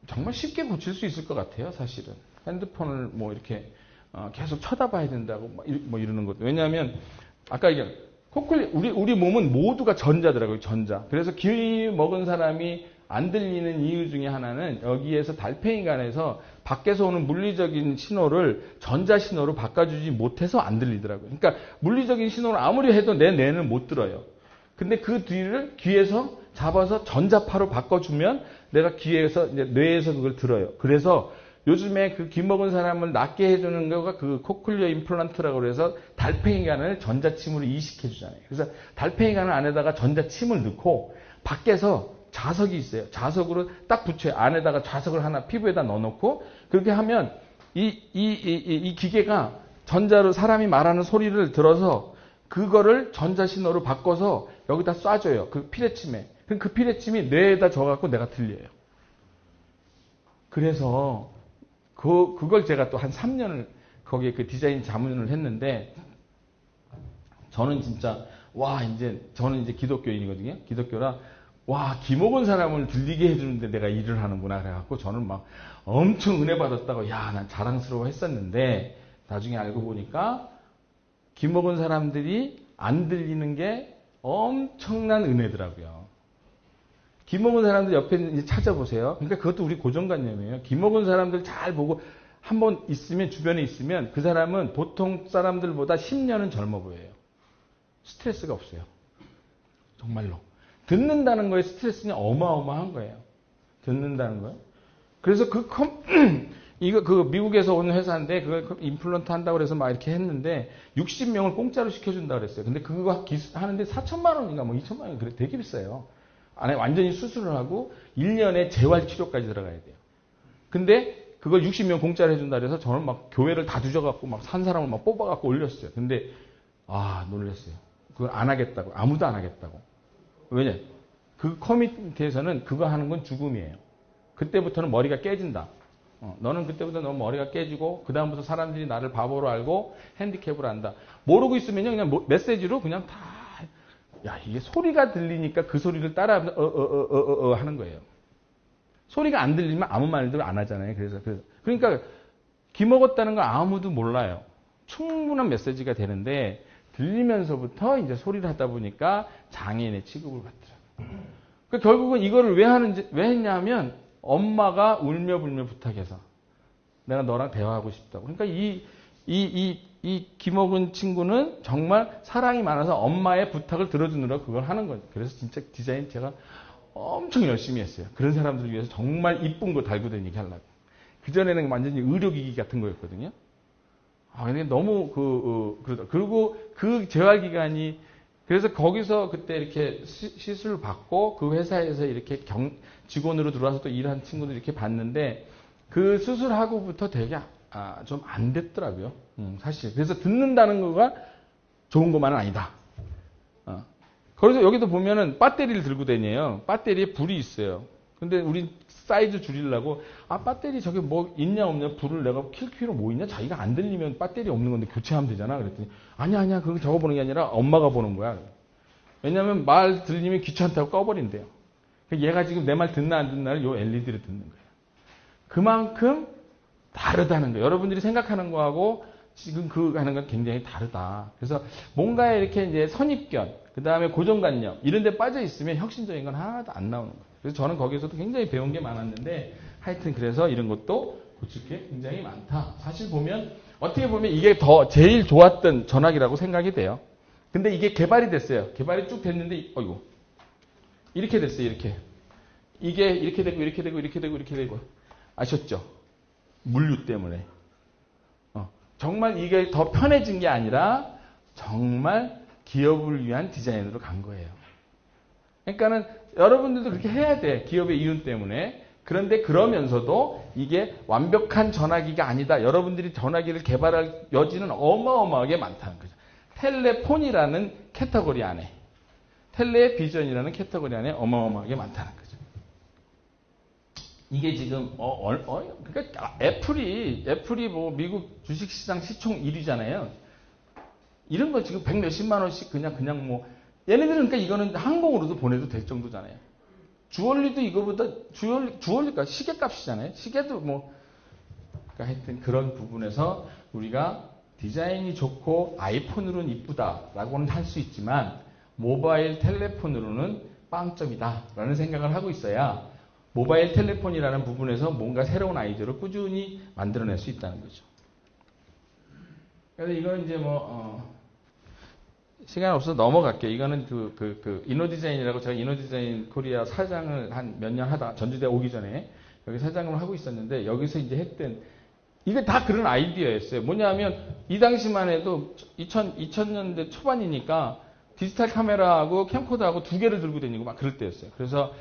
정말 쉽게 고칠 수 있을 것 같아요, 사실은. 핸드폰을 이렇게 계속 쳐다봐야 된다고 이러는 것도. 왜냐하면 아까 얘기한 우리 몸은 모두가 전자더라고요, 전자. 그래서 귀 먹은 사람이 안 들리는 이유 중에 하나는 여기에서 달팽이관에서 밖에서 오는 물리적인 신호를 전자 신호로 바꿔주지 못해서 안 들리더라고요. 그러니까 물리적인 신호를 아무리 해도 내 뇌는 못 들어요. 근데 그 뒤를 귀에서 잡아서 전자파로 바꿔주면 내가 귀에서, 이제 뇌에서 그걸 들어요. 그래서 요즘에 그 귀 먹은 사람을 낫게 해주는 거가 그 코클리어 임플란트라고 그래서 달팽이관을 전자침으로 이식해주잖아요. 그래서 달팽이관 안에다가 전자침을 넣고 밖에서 자석이 있어요. 자석으로 딱 붙여요. 안에다가 자석을 하나 피부에다 넣어놓고 그렇게 하면 이 기계가 전자로 사람이 말하는 소리를 들어서 그거를 전자신호로 바꿔서 여기다 쏴줘요. 그 피레침에. 그 피레침이 뇌에다 줘갖고 내가 들려요. 그래서 그걸 제가 또 한 3년을 거기에 그 디자인 자문을 했는데 저는 진짜 저는 이제 기독교인이거든요. 기독교라 귀 먹은 사람을 들리게 해주는데 내가 일을 하는구나 그래갖고 저는 막 엄청 은혜 받았다고 난 자랑스러워 했었는데 나중에 알고 보니까 귀 먹은 사람들이 안 들리는 게 엄청난 은혜더라고요. 귀 먹은 사람들 옆에 이제 찾아보세요. 그러니까 그것도 우리 고정관념이에요. 귀 먹은 사람들 잘 보고 한번 있으면, 주변에 있으면 그 사람은 보통 사람들보다 10년은 젊어 보여요. 스트레스가 없어요. 정말로. 듣는다는 거에 스트레스는 어마어마한 거예요. 듣는다는 거요. 그래서 미국에서 온 회사인데 그걸 임플란트 한다고 그래서 막 이렇게 했는데 60명을 공짜로 시켜준다고 그랬어요. 근데 그거 하는데 4천만 원인가 2천만 원 그래 되게 비싸요. 안에 완전히 수술을 하고 1년에 재활 치료까지 들어가야 돼요. 근데 그걸 60명 공짜로 해준다 그래서 저는 막 교회를 다 뒤져갖고 막 산 사람을 막 뽑아갖고 올렸어요. 근데 놀랐어요. 그걸 안 하겠다고. 아무도 안 하겠다고. 왜냐? 그 커뮤니티에서는 그거 하는 건 죽음이에요. 그때부터는 머리가 깨진다. 너는 그때부터 너무 머리가 깨지고 그 다음부터 사람들이 나를 바보로 알고 핸디캡으로 한다. 모르고 있으면요 그냥 메시지로 그냥 다 이게 소리가 들리니까 그 소리를 따라 하는 거예요. 소리가 안 들리면 아무 말도 안 하잖아요. 그러니까 귀 먹었다는 거 아무도 몰라요. 충분한 메시지가 되는데 들리면서부터 이제 소리를 하다 보니까 장애인의 취급을 받더라고요. 그러니까 결국은 이거를 왜 했냐면 엄마가 울며 불며 부탁해서 내가 너랑 대화하고 싶다고. 그러니까 이 김옥은 친구는 정말 사랑이 많아서 엄마의 부탁을 들어주느라 그걸 하는 거죠. 그래서 진짜 디자인 제가 엄청 열심히 했어요. 그런 사람들을 위해서 정말 이쁜 거 달고 다니게 하려고. 그전에는 완전히 의료기기 같은 거였거든요. 근데 너무 그리고 그 재활기간이, 그래서 거기서 그때 이렇게 시술을 받고 그 회사에서 이렇게 직원으로 들어와서 또 일하는 친구들 이렇게 봤는데 그 수술하고부터 되게 좀 안 됐더라고요. 사실. 그래서 듣는다는 거가 좋은 것만은 아니다. 그래서 여기도 보면은 배터리를 들고 다녀요. 배터리에 불이 있어요. 근데 우리 사이즈 줄이려고 배터리 저기 뭐 있냐 없냐 불을 내가 킬 필요 뭐 있냐, 자기가 안 들리면 배터리 없는 건데 교체하면 되잖아. 그랬더니 아니야 그거 저거 보는 게 아니라 엄마가 보는 거야. 왜냐면 말 들리면 귀찮다고 꺼버린대요. 얘가 지금 내 말 듣나 안 듣나를 요 LED를 듣는 거예요. 그만큼 다르다는 거예요. 여러분들이 생각하는 거하고 지금 하는 건 굉장히 다르다. 그래서 뭔가 이렇게 이제 선입견, 그 다음에 고정관념 이런 데 빠져 있으면 혁신적인 건 하나도 안 나오는 거예요. 그래서 저는 거기에서도 굉장히 배운 게 많았는데 하여튼 그래서 이런 것도 고칠 게 굉장히 많다. 사실 보면 어떻게 보면 이게 더 제일 좋았던 전화기라고 생각이 돼요. 근데 이게 개발이 됐어요. 개발이 쭉 됐는데 어이구 이렇게 됐어요. 이렇게 이게 이렇게 되고 이렇게 되고 이렇게 되고 이렇게 되고 아셨죠? 물류 때문에 정말 이게 더 편해진 게 아니라 정말 기업을 위한 디자인으로 간 거예요. 그러니까는 여러분들도 그렇게 해야 돼. 기업의 이윤 때문에. 그런데 그러면서도 이게 완벽한 전화기가 아니다. 여러분들이 전화기를 개발할 여지는 어마어마하게 많다는 거죠. 텔레폰이라는 캐터고리 안에, 텔레비전이라는 캐터고리 안에 어마어마하게 많다는 거죠. 이게 지금 그러니까 애플이 뭐 미국 주식시장 시총 1위잖아요. 이런 거 지금 100몇십만 원씩 그냥 뭐 얘네들은 그러니까 이거는 항공으로도 보내도 될 정도잖아요. 주얼리도 이거보다 주얼리가 시계값이잖아요. 시계도 뭐 그러니까 하여튼 그런 부분에서 우리가 디자인이 좋고 아이폰으로는 이쁘다라고는 할 수 있지만 모바일 텔레폰으로는 빵점이다라는 생각을 하고 있어야 모바일 텔레폰이라는 부분에서 뭔가 새로운 아이디어를 꾸준히 만들어낼 수 있다는 거죠. 그래서 이거는 이제 시간 없어서 넘어갈게요. 이거는 이노디자인이라고 제가 이노디자인 코리아 사장을 한 몇 년 하다 전주대 오기 전에 여기 사장을 하고 있었는데 여기서 이제 했던 이게 다 그런 아이디어였어요. 뭐냐면 이 당시만 해도 2000년대 초반이니까 디지털 카메라하고 캠코더하고 두 개를 들고 다니고 막 그럴 때였어요. 그래서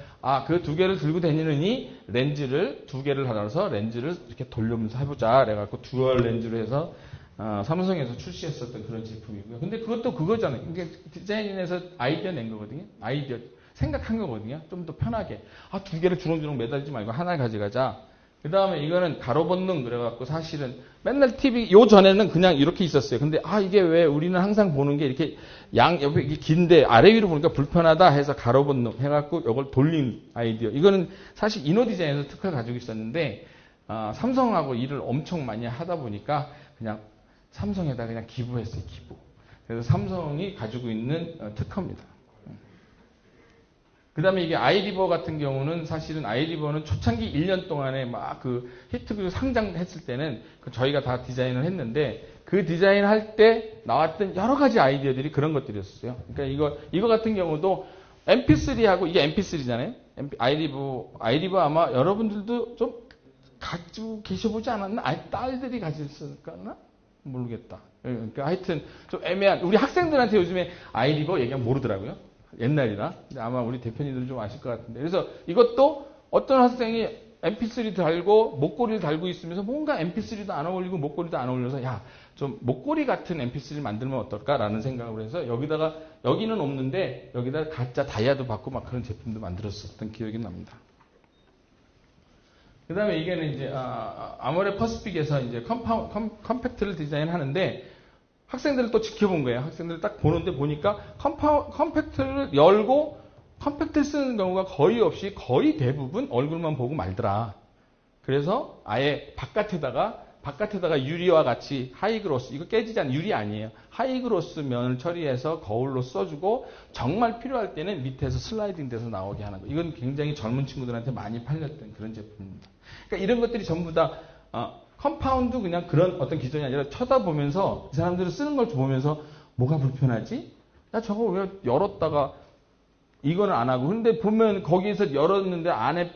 그 두 개를 들고 다니느니 렌즈를 두 개를 달아서 렌즈를 이렇게 돌려면서 해보자. 그래갖고 듀얼 렌즈로 해서 삼성에서 출시했었던 그런 제품이고요. 근데 그것도 그거잖아요. 이게 디자인에서 아이디어 낸 거거든요. 아이디어 생각한 거거든요. 좀 더 편하게 두 개를 주렁주렁 매달지 말고 하나를 가져가자. 그 다음에 이거는 가로본능 그래갖고 사실은 맨날 TV 요 전에는 그냥 이렇게 있었어요. 근데 이게 왜 우리는 항상 보는 게 이렇게 옆에 이게 긴데 아래 위로 보니까 불편하다 해서 가로본능 해갖고 이걸 돌린 아이디어. 이거는 사실 이노디자인에서 특허를 가지고 있었는데 삼성하고 일을 엄청 많이 하다 보니까 그냥 삼성에다 그냥 기부했어요. 기부. 그래서 삼성이 가지고 있는 특허입니다. 그 다음에 이게 아이리버 같은 경우는 사실은 아이리버는 초창기 1년 동안에 막 히트그룹 상장했을 때는 저희가 다 디자인을 했는데 그 디자인 할 때 나왔던 여러 가지 아이디어들이 그런 것들이었어요. 그러니까 이거 같은 경우도 MP3하고 이게 MP3잖아요. 아이리버 아마 여러분들도 좀 가지고 계셔보지 않았나? 딸들이 가졌을까나? 모르겠다. 그러니까 하여튼 좀 애매한, 우리 학생들한테 요즘에 아이리버 얘기하면 모르더라고요. 옛날이라. 근데 아마 우리 대표님들은 좀 아실 것 같은데. 그래서 이것도 어떤 학생이 MP3 달고 목걸이를 달고 있으면서 뭔가 MP3도 안 어울리고 목걸이도 안 어울려서 좀 목걸이 같은 MP3를 만들면 어떨까라는 생각을 해서 여기는 없는데 여기다 가짜 다이아도 받고 막 그런 제품도 만들었었던 기억이 납니다. 그 다음에 이게는 이제 아모레 퍼시픽에서 이제 컴팩트를 디자인하는데 학생들을 또 지켜본 거예요. 학생들을 딱 보는데 보니까 컴팩트를 열고 컴팩트를 쓰는 경우가 거의 없이 거의 대부분 얼굴만 보고 말더라. 그래서 아예 바깥에다가 유리와 같이 하이그로스, 이거 깨지지 않은 유리 아니에요. 하이그로스 면을 처리해서 거울로 써주고 정말 필요할 때는 밑에서 슬라이딩 돼서 나오게 하는 거. 이건 굉장히 젊은 친구들한테 많이 팔렸던 그런 제품입니다. 그러니까 이런 것들이 전부 다 컴파운드 그냥 그런 어떤 기존이 아니라 쳐다보면서 이 사람들을 쓰는 걸 보면서 뭐가 불편하지? 저거 왜 열었다가 이거는 안 하고 근데 보면 거기에서 열었는데 안에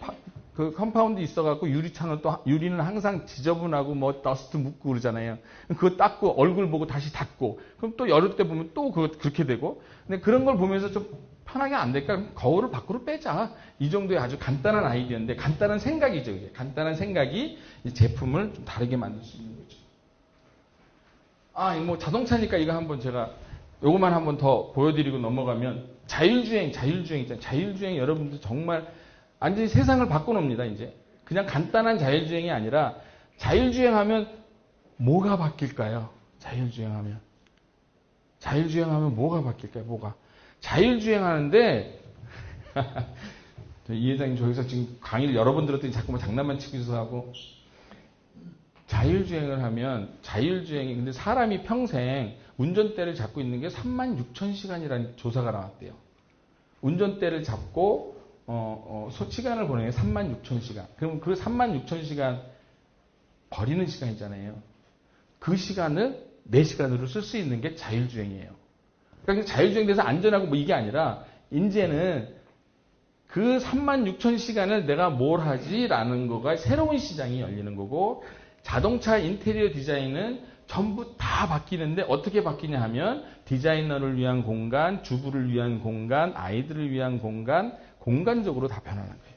그 컴파운드 있어갖고 유리창은 또 유리는 항상 지저분하고 뭐 더스트 묻고 그러잖아요. 그거 닦고 얼굴 보고 다시 닦고 그럼 또 여름 때 보면 또 그렇게 되고. 근데 그런 걸 보면서 좀 편하게 안 될까? 그럼 거울을 밖으로 빼자. 이 정도의 아주 간단한 아이디어인데 간단한 생각이죠. 이게. 간단한 생각이 이 제품을 좀 다르게 만들 수 있는 거죠. 뭐 자동차니까 이거 한번 제가 요거만 한번 더 보여드리고 넘어가면 자율주행 있잖아요. 자율주행 여러분들 정말 완전히 세상을 바꿔놓습니다. 이제 그냥 간단한 자율주행이 아니라 자율주행하면 뭐가 바뀔까요? 자율주행하면 뭐가 바뀔까요? 뭐가 자율주행하는데 이 회장님 저기서 지금 강의를 여러 번 들었더니 자꾸만 장난만 치고 있어서 하고 자율주행을 하면 자율주행이 근데 사람이 평생 운전대를 잡고 있는 게 36,000시간이라는 조사가 나왔대요. 운전대를 잡고 시간을 보내는 게 36,000시간. 그럼 그 36,000시간 버리는 시간이잖아요. 그 시간을 4시간으로 쓸 수 있는 게 자율주행이에요. 그러니까 자율주행 돼서 안전하고 뭐 이게 아니라 이제는 그 36,000시간을 내가 뭘 하지라는 거가 새로운 시장이 열리는 거고 자동차 인테리어 디자인은 전부 다 바뀌는데 어떻게 바뀌냐 하면 디자이너를 위한 공간, 주부를 위한 공간, 아이들을 위한 공간, 공간적으로 다 변하는 거예요.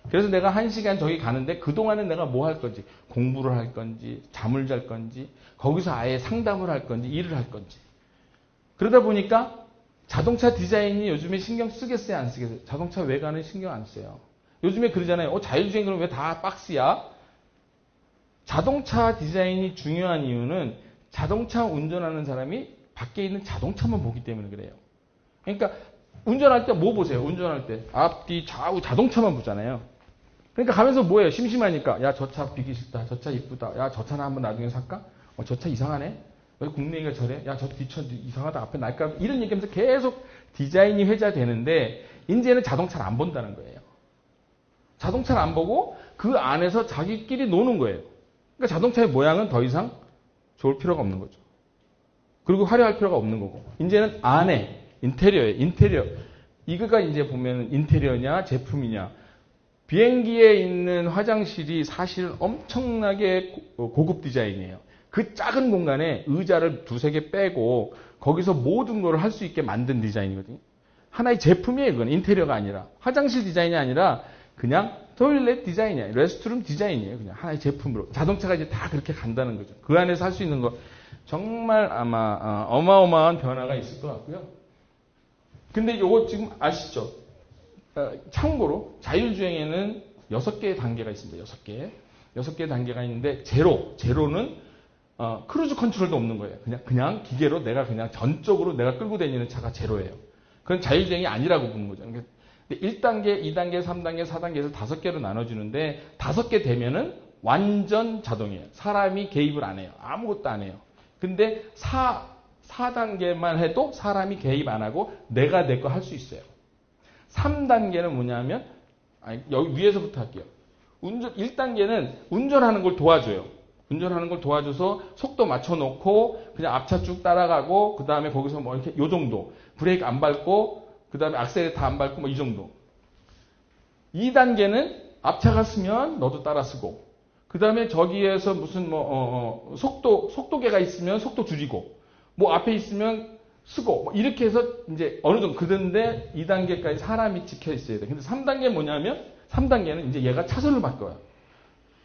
그래서 내가 1시간 저기 가는데 그동안은 내가 뭐 할 건지 공부를 할 건지 잠을 잘 건지 거기서 아예 상담을 할 건지 일을 할 건지 그러다 보니까 자동차 디자인이 요즘에 신경 쓰겠어요 안 쓰겠어요? 자동차 외관은 신경 안 써요. 요즘에 그러잖아요. 자율주행 그럼 왜 다 박스야? 자동차 디자인이 중요한 이유는 자동차 운전하는 사람이 밖에 있는 자동차만 보기 때문에 그래요. 그러니까 운전할 때 뭐 보세요? 운전할 때 앞, 뒤, 좌우 자동차만 보잖아요. 그러니까 가면서 뭐예요? 심심하니까 야, 저 차 비기 싫다. 저 차 이쁘다. 야, 저 차나 한번 나중에 살까? 저 차 이상하네. 왜 국내가 저래? 야, 저 뒷차 이상하다. 앞에 날까? 이런 얘기하면서 계속 디자인이 회자되는데 이제는 자동차를 안 본다는 거예요. 자동차를 안 보고 그 안에서 자기끼리 노는 거예요. 그러니까 자동차의 모양은 더 이상 좋을 필요가 없는 거죠. 그리고 화려할 필요가 없는 거고. 이제는 안에, 인테리어예요. 인테리어. 이거가 이제 보면 인테리어냐, 제품이냐. 비행기에 있는 화장실이 사실 엄청나게 고급 디자인이에요. 그 작은 공간에 의자를 2-3개 빼고 거기서 모든 걸 할 수 있게 만든 디자인이거든요. 하나의 제품이에요. 그건 인테리어가 아니라. 화장실 디자인이 아니라 그냥 토일렛 디자인이에요. 레스트룸 디자인이에요. 그냥 하나의 제품으로. 자동차가 이제 다 그렇게 간다는 거죠. 그 안에서 할 수 있는 거 정말 아마 어마어마한 변화가 있을 것 같고요. 근데 요거 지금 아시죠? 참고로 자율주행에는 6개의 단계가 있습니다. 6개. 6개의 단계가 있는데 제로는 크루즈 컨트롤도 없는 거예요. 그냥 기계로 내가 그냥 전적으로 내가 끌고 다니는 차가 제로예요. 그건 자율주행이 아니라고 보는 거죠. 그러니까 1단계, 2단계, 3단계, 4단계에서 5개로 나눠주는데 5개 되면은 완전 자동이에요. 사람이 개입을 안 해요. 아무것도 안 해요. 근데 4단계만 해도 사람이 개입 안 하고 내가 내 거 할 수 있어요. 3단계는 뭐냐면 여기 위에서부터 할게요. 1단계는 운전하는 걸 도와줘요. 운전하는 걸 도와줘서 속도 맞춰놓고 그냥 앞차 쭉 따라가고 그 다음에 거기서 뭐 이렇게 요 정도 브레이크 안 밟고 그 다음에 악셀레이터 안 밟고 뭐 이 정도. 2단계는 앞차가 쓰면 너도 따라 쓰고 그 다음에 저기에서 무슨 속도계가 있으면 속도 줄이고 뭐 앞에 있으면 쓰고 뭐 이렇게 해서 이제 어느 정도 그런데 2단계까지 사람이 지켜 있어야 돼. 근데 3단계 뭐냐면 3단계는 이제 얘가 차선을 바꿔요.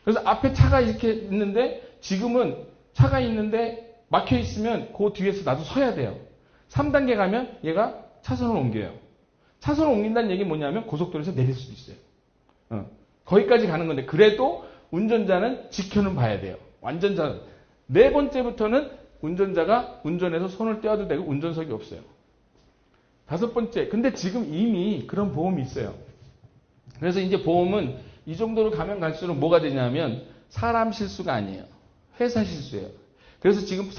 그래서 앞에 차가 이렇게 있는데 지금은 차가 있는데 막혀 있으면 그 뒤에서 나도 서야 돼요. 3단계 가면 얘가 차선을 옮겨요. 차선을 옮긴다는 얘기 뭐냐면 고속도로에서 내릴 수도 있어요. 거기까지 가는 건데 그래도 운전자는 지켜는 봐야 돼요. 완전 잘. 4번째부터는 운전자가 운전해서 손을 떼어도 되고 운전석이 없어요. 5번째. 근데 지금 이미 그런 보험이 있어요. 그래서 이제 보험은 이 정도로 가면 갈수록 뭐가 되냐면 사람 실수가 아니에요. 회사 실수예요. 그래서 지금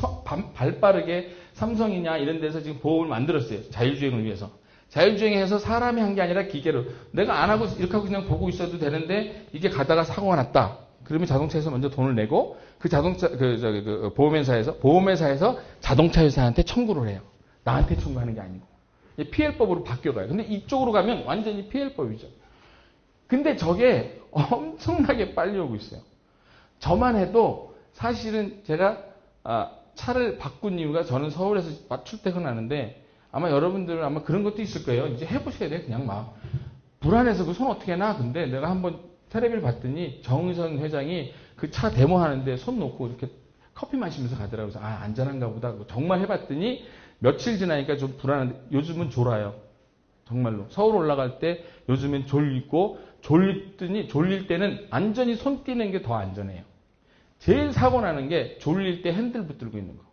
발빠르게 삼성이냐 이런 데서 지금 보험을 만들었어요. 자율주행을 위해서. 자율주행해서 사람이 한 게 아니라 기계로. 내가 안 하고 이렇게 하고 그냥 보고 있어도 되는데 이게 가다가 사고가 났다. 그러면 자동차에서 먼저 돈을 내고 그 자동차 보험회사에서 자동차 회사한테 청구를 해요. 나한테 청구하는 게 아니고. PL법으로 바뀌어가요. 근데 이쪽으로 가면 완전히 PL법이죠. 근데 저게 엄청나게 빨리 오고 있어요. 저만 해도 사실은 제가 차를 바꾼 이유가 저는 서울에서 출퇴근하는데 아마 여러분들은 아마 그런 것도 있을 거예요. 이제 해보셔야 돼요. 그냥 막 불안해서 그 손 어떻게 나? 근데 내가 한번 텔레비를 봤더니 정의선 회장이 그 차 데모하는데 손 놓고 이렇게 커피 마시면서 가더라고요. 그래서 안전한가 보다. 정말 해봤더니 며칠 지나니까 좀 불안한데 요즘은 졸아요. 정말로. 서울 올라갈 때 요즘엔 졸리고 졸릴 때는 안전히 손 떼는 게 더 안전해요. 제일 사고 나는 게 졸릴 때 핸들 붙들고 있는 거.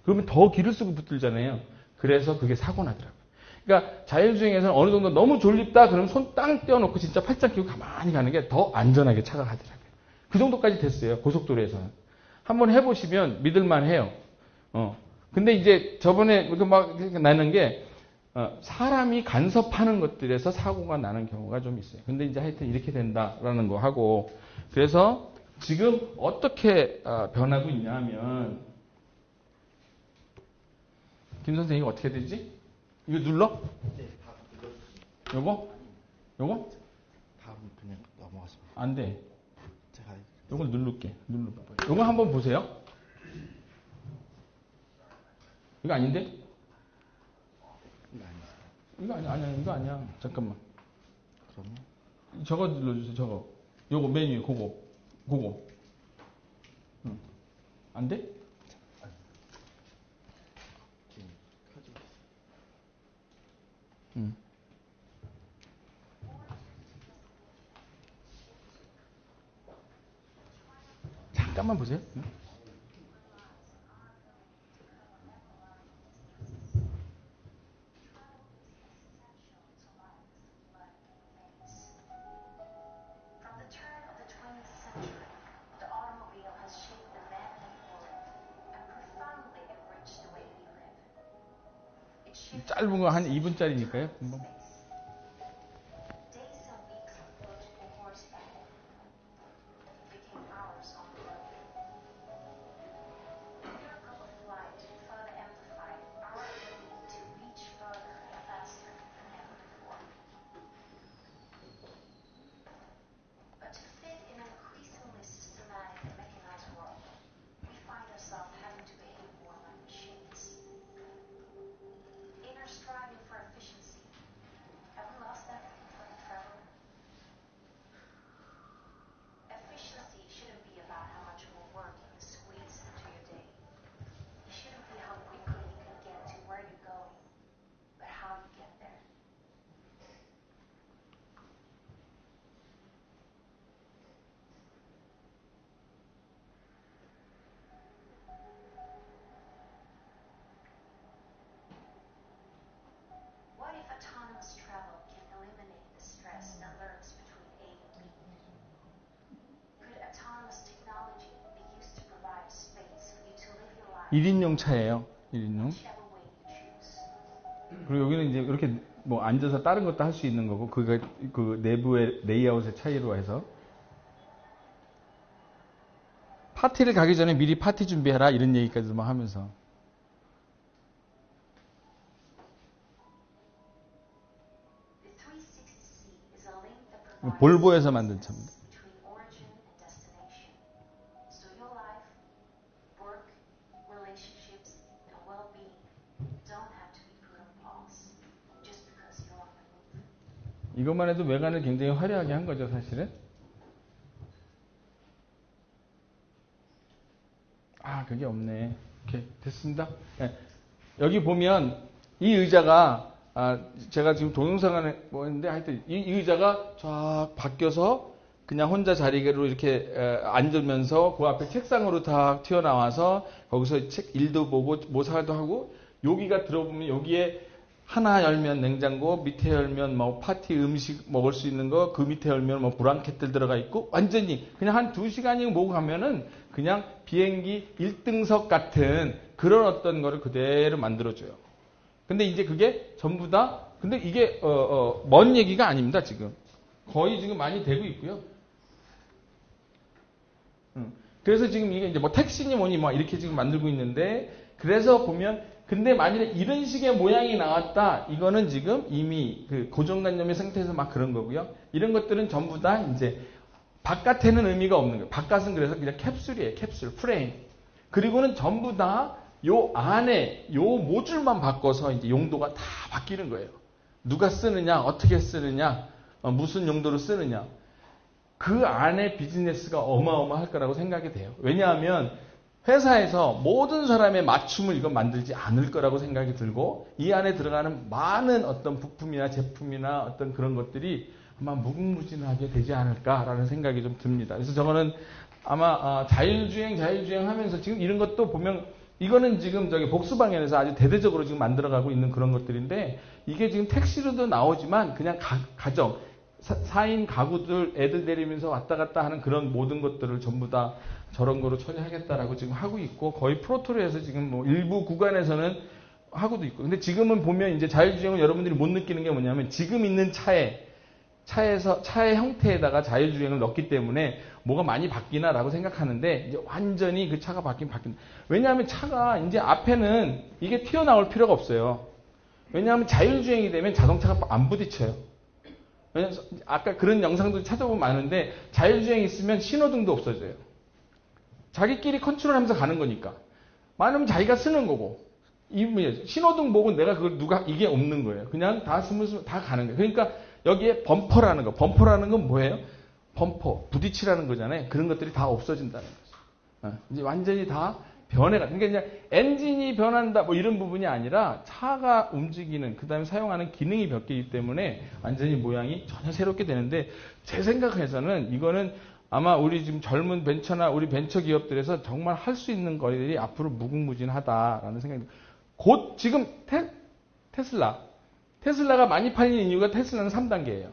그러면 더 기를 쓰고 붙들잖아요. 그래서 그게 사고 나더라고요. 그러니까 자율주행에서는 어느 정도 너무 졸립다 그러면 손 땅 떼어놓고 진짜 팔짱 끼고 가만히 가는 게 더 안전하게 차가 가더라고요. 그 정도까지 됐어요. 고속도로에서는. 한번 해보시면 믿을만 해요. 근데 이제 저번에 막 나는 게 사람이 간섭하는 것들에서 사고가 나는 경우가 좀 있어요. 근데 이제 하여튼 이렇게 된다라는 거 하고 그래서 지금 어떻게 변하고 있냐 하면 김 선생님 이거 어떻게 되지? 이거 눌러? 네, 다 눌렀어요. 요거? 다음 그냥 넘어가시면. 안 돼. 제가 요걸 누를게. 눌러봐봐요. 요거 한번 보세요. 이거 아닌데? 이거 아니세요? 이거 아니야. 이거 아니야. 잠깐만. 그러면 저거 눌러주세요. 저거. 요거 메뉴 그거. 응. 안 돼? 지금 켜지고 있어요. 응. 잠깐만 보세요. 응? 짧은 거 한 2분짜리니까요. 금방. 일인용 차예요. 1인용. 그리고 여기는 이제 이렇게 뭐 앉아서 다른 것도 할 수 있는 거고, 그 내부의 레이아웃의 차이로 해서. 파티를 가기 전에 미리 파티 준비해라, 이런 얘기까지도 막 하면서. 볼보에서 만든 차입니다. 이것만 해도 외관을 굉장히 화려하게 한 거죠, 사실은. 그게 없네. 오케이, 됐습니다. 네. 여기 보면 이 의자가 제가 지금 동영상을 뭐 했는데 하여튼 이 의자가 쫙 바뀌어서 그냥 혼자 자리로 이렇게 앉으면서 그 앞에 책상으로 다 튀어나와서 거기서 책 일도 보고 모사도 하고, 여기가 들어보면 여기에 하나 열면 냉장고, 밑에 열면 뭐 파티 음식 먹을 수 있는 거, 그 밑에 열면 뭐 브랑켓들 들어가 있고, 완전히 그냥 한 2시간이 모고 가면은 그냥 비행기 1등석 같은 그런 어떤 거를 그대로 만들어줘요. 근데 이제 그게 전부 다, 근데 이게 먼 얘기가 아닙니다, 지금. 거의 지금 많이 되고 있고요. 그래서 지금 이게 이제 뭐 택시니 뭐니 뭐 이렇게 지금 만들고 있는데, 그래서 보면 근데 만일에 이런 식의 모양이 나왔다, 이거는 지금 이미 그 고정관념의 상태에서 막 그런 거고요. 이런 것들은 전부 다 이제 바깥에는 의미가 없는 거예요. 바깥은 그래서 그냥 캡슐이에요. 캡슐, 프레임. 그리고는 전부 다 요 안에 요 모듈만 바꿔서 이제 용도가 다 바뀌는 거예요. 누가 쓰느냐, 어떻게 쓰느냐, 무슨 용도로 쓰느냐. 그 안에 비즈니스가 어마어마할 거라고 생각이 돼요. 왜냐하면 회사에서 모든 사람의 맞춤을 이건 만들지 않을 거라고 생각이 들고 이 안에 들어가는 많은 어떤 부품이나 제품이나 어떤 그런 것들이 아마 무궁무진하게 되지 않을까라는 생각이 좀 듭니다. 그래서 저거는 아마 자율주행 하면서 지금 이런 것도 보면 이거는 지금 저기 복수방향에서 아주 대대적으로 지금 만들어가고 있는 그런 것들인데 이게 지금 택시로도 나오지만 그냥 가정 4인 가구들 애들 데리면서 왔다 갔다 하는 그런 모든 것들을 전부 다 저런 거로 처리하겠다라고 지금 하고 있고 거의 프로토로 해서 지금 뭐 일부 구간에서는 하고도 있고 근데 지금은 보면 이제 자율주행을 여러분들이 못 느끼는 게 뭐냐면 지금 있는 차의 형태에다가 자율주행을 넣기 때문에 뭐가 많이 바뀌나라고 생각하는데 이제 완전히 그 차가 바뀐다. 왜냐하면 차가 이제 앞에는 이게 튀어나올 필요가 없어요. 왜냐하면 자율주행이 되면 자동차가 안 부딪혀요. 왜냐면 아까 그런 영상도 찾아보면 많은데 자율주행 있으면 신호등도 없어져요. 자기끼리 컨트롤하면서 가는 거니까. 많으면 자기가 쓰는 거고. 신호등 보고 내가 그걸 이게 없는 거예요. 그냥 다 스무스 다 가는 거예요. 그러니까 여기에 범퍼라는 건 뭐예요? 범퍼, 부딪히라는 거잖아요. 그런 것들이 다 없어진다는 거죠. 이제 완전히 다 변해가. 그러니까 이제 엔진이 변한다 뭐 이런 부분이 아니라 차가 움직이는 그 다음에 사용하는 기능이 바뀌기 때문에 완전히 모양이 전혀 새롭게 되는데 제 생각에서는 이거는 아마 우리 지금 젊은 벤처나 우리 벤처 기업들에서 정말 할 수 있는 거리들이 앞으로 무궁무진하다라는 생각이 듭니다. 곧 지금 테슬라가 많이 팔리는 이유가 테슬라는 3단계예요.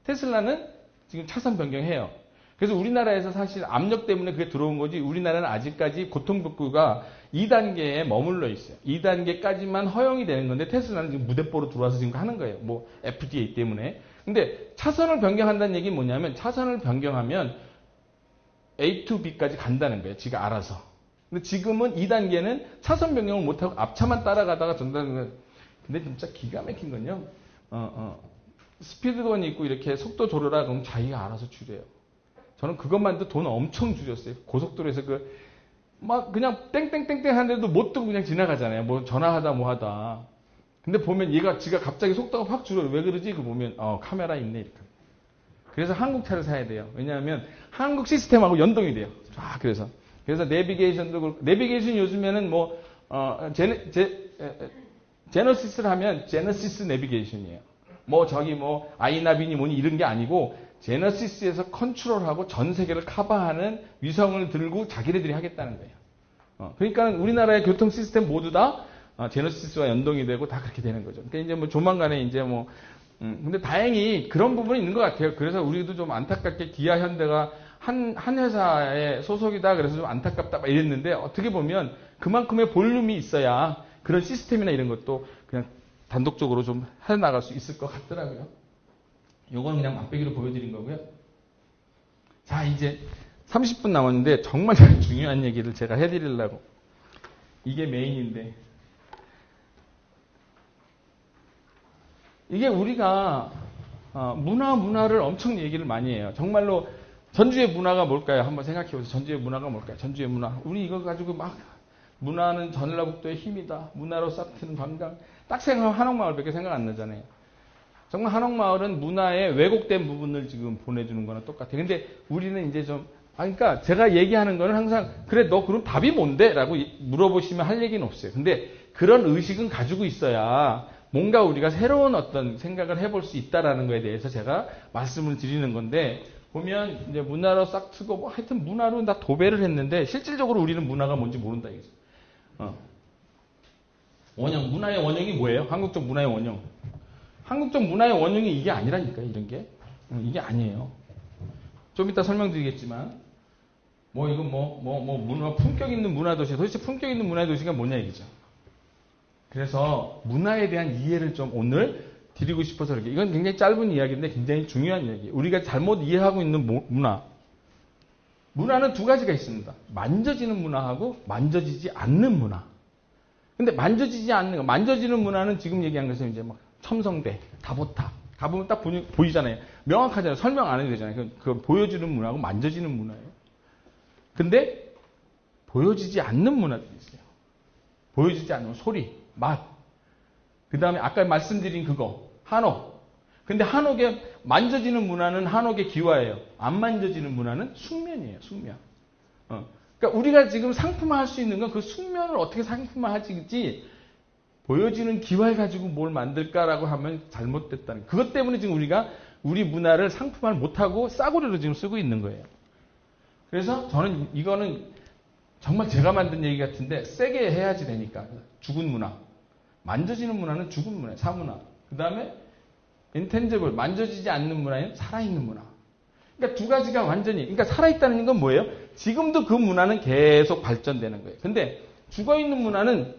테슬라는 지금 차선 변경해요. 그래서 우리나라에서 사실 압력 때문에 그게 들어온 거지 우리나라는 아직까지 고통복구가 2단계에 머물러 있어요. 2단계까지만 허용이 되는 건데 테슬라는 지금 무대뽀로 들어와서 지금 하는 거예요. 뭐 FDA 때문에. 근데 차선을 변경한다는 얘기는 뭐냐면 차선을 변경하면 A to B까지 간다는 거예요. 지가 알아서. 근데 지금은 2단계는 차선 변경을 못하고 앞차만 따라가다가 전달하는 거예요. 근데 진짜 기가 막힌 건요. 스피드건이 있고 이렇게 속도 조절하 그럼 자기가 알아서 줄여요. 저는 그것만도 돈 엄청 줄였어요. 고속도로에서 막 그냥 땡땡땡땡 하는데도 못 듣고 그냥 지나가잖아요. 뭐 전화하다 뭐 하다. 근데 보면 지가 갑자기 속도가 확 줄어요. 왜 그러지? 그 보면 카메라 있네 이렇게. 그래서 한국 차를 사야 돼요. 왜냐하면 한국 시스템하고 연동이 돼요. 그래서 내비게이션도 그렇고 내비게이션 요즘에는 뭐 제너시스를 하면 제너시스 내비게이션이에요. 뭐 아이나비니 뭐니 이런 게 아니고 제너시스에서 컨트롤하고 전 세계를 커버하는 위성을 들고 자기네들이 하겠다는 거예요. 그러니까 우리나라의 교통 시스템 모두 다 제너시스와 연동이 되고 다 그렇게 되는 거죠. 그러니까 이제 뭐 조만간에 이제 근데 다행히 그런 부분이 있는 것 같아요. 그래서 우리도 좀 안타깝게 기아 현대가 한 회사의 소속이다 그래서 좀 안타깝다 막 이랬는데 어떻게 보면 그만큼의 볼륨이 있어야 그런 시스템이나 이런 것도 그냥 단독적으로 좀 해나갈 수 있을 것 같더라고요. 요건 그냥 맛배기로 보여드린 거고요. 자, 이제 30분 남았는데 정말 중요한 얘기를 제가 해드리려고. 이게 메인인데. 이게 우리가 문화를 엄청 얘기를 많이 해요. 정말로 전주의 문화가 뭘까요? 한번 생각해보세요. 전주의 문화가 뭘까요? 전주의 문화. 우리 이거 가지고 막 문화는 전라북도의 힘이다. 문화로 싹트는 관광. 딱 생각하면 한옥마을밖에 생각 안 나잖아요. 정말 한옥마을은 문화의 왜곡된 부분을 지금 보내주는 거나 똑같아요. 근데 우리는 이제 그러니까 제가 얘기하는 거는 항상 그래 너 그럼 답이 뭔데? 라고 물어보시면 할 얘기는 없어요. 근데 그런 의식은 가지고 있어야 뭔가 우리가 새로운 어떤 생각을 해볼 수 있다라는 거에 대해서 제가 말씀을 드리는 건데 보면 이제 문화로 싹 트고 뭐 하여튼 문화로 다 도배를 했는데 실질적으로 우리는 문화가 뭔지 모른다 이거죠. 원형, 문화의 원형이 뭐예요? 한국적 문화의 원형. 한국적 문화의 원형이 이게 아니라니까요, 이런 게. 이게 아니에요. 좀 이따 설명드리겠지만, 문화, 품격 있는 문화도시. 도대체 품격 있는 문화도시가 뭐냐, 이거죠. 그래서 문화에 대한 이해를 좀 오늘 드리고 싶어서 이렇게. 이건 굉장히 짧은 이야기인데 굉장히 중요한 이야기예요. 우리가 잘못 이해하고 있는 문화. 문화는 두 가지가 있습니다. 만져지는 문화하고 만져지지 않는 문화. 근데 만져지지 않는 거, 만져지는 문화는 지금 얘기한 것은 이제 막 첨성대, 다보탑. 가보면 딱 보이잖아요. 명확하잖아요. 설명 안 해도 되잖아요. 그 보여주는 문화하고 만져지는 문화예요. 근데 보여지지 않는 문화들이 있어요. 보여지지 않는 소리, 맛. 그 다음에 아까 말씀드린 그거, 한옥. 근데 한옥에 만져지는 문화는 한옥의 기와예요. 안 만져지는 문화는 숙면이에요. 숙면. 그러니까 우리가 지금 상품화할 수 있는 건 그 숙면을 어떻게 상품화하지 보여지는 기와를 가지고 뭘 만들까라고 하면 잘못됐다는 그것 때문에 지금 우리가 우리 문화를 상품화를 못하고 싸구려로 지금 쓰고 있는 거예요. 그래서 저는 이거는 정말 제가 만든 얘기 같은데 세게 해야지 되니까 죽은 문화. 만져지는 문화는 죽은 문화예요. 사문화. 그 다음에 intangible, 만져지지 않는 문화는 살아있는 문화. 그러니까 두 가지가 완전히, 그러니까 살아있다는 건 뭐예요? 지금도 그 문화는 계속 발전되는 거예요. 근데 죽어있는 문화는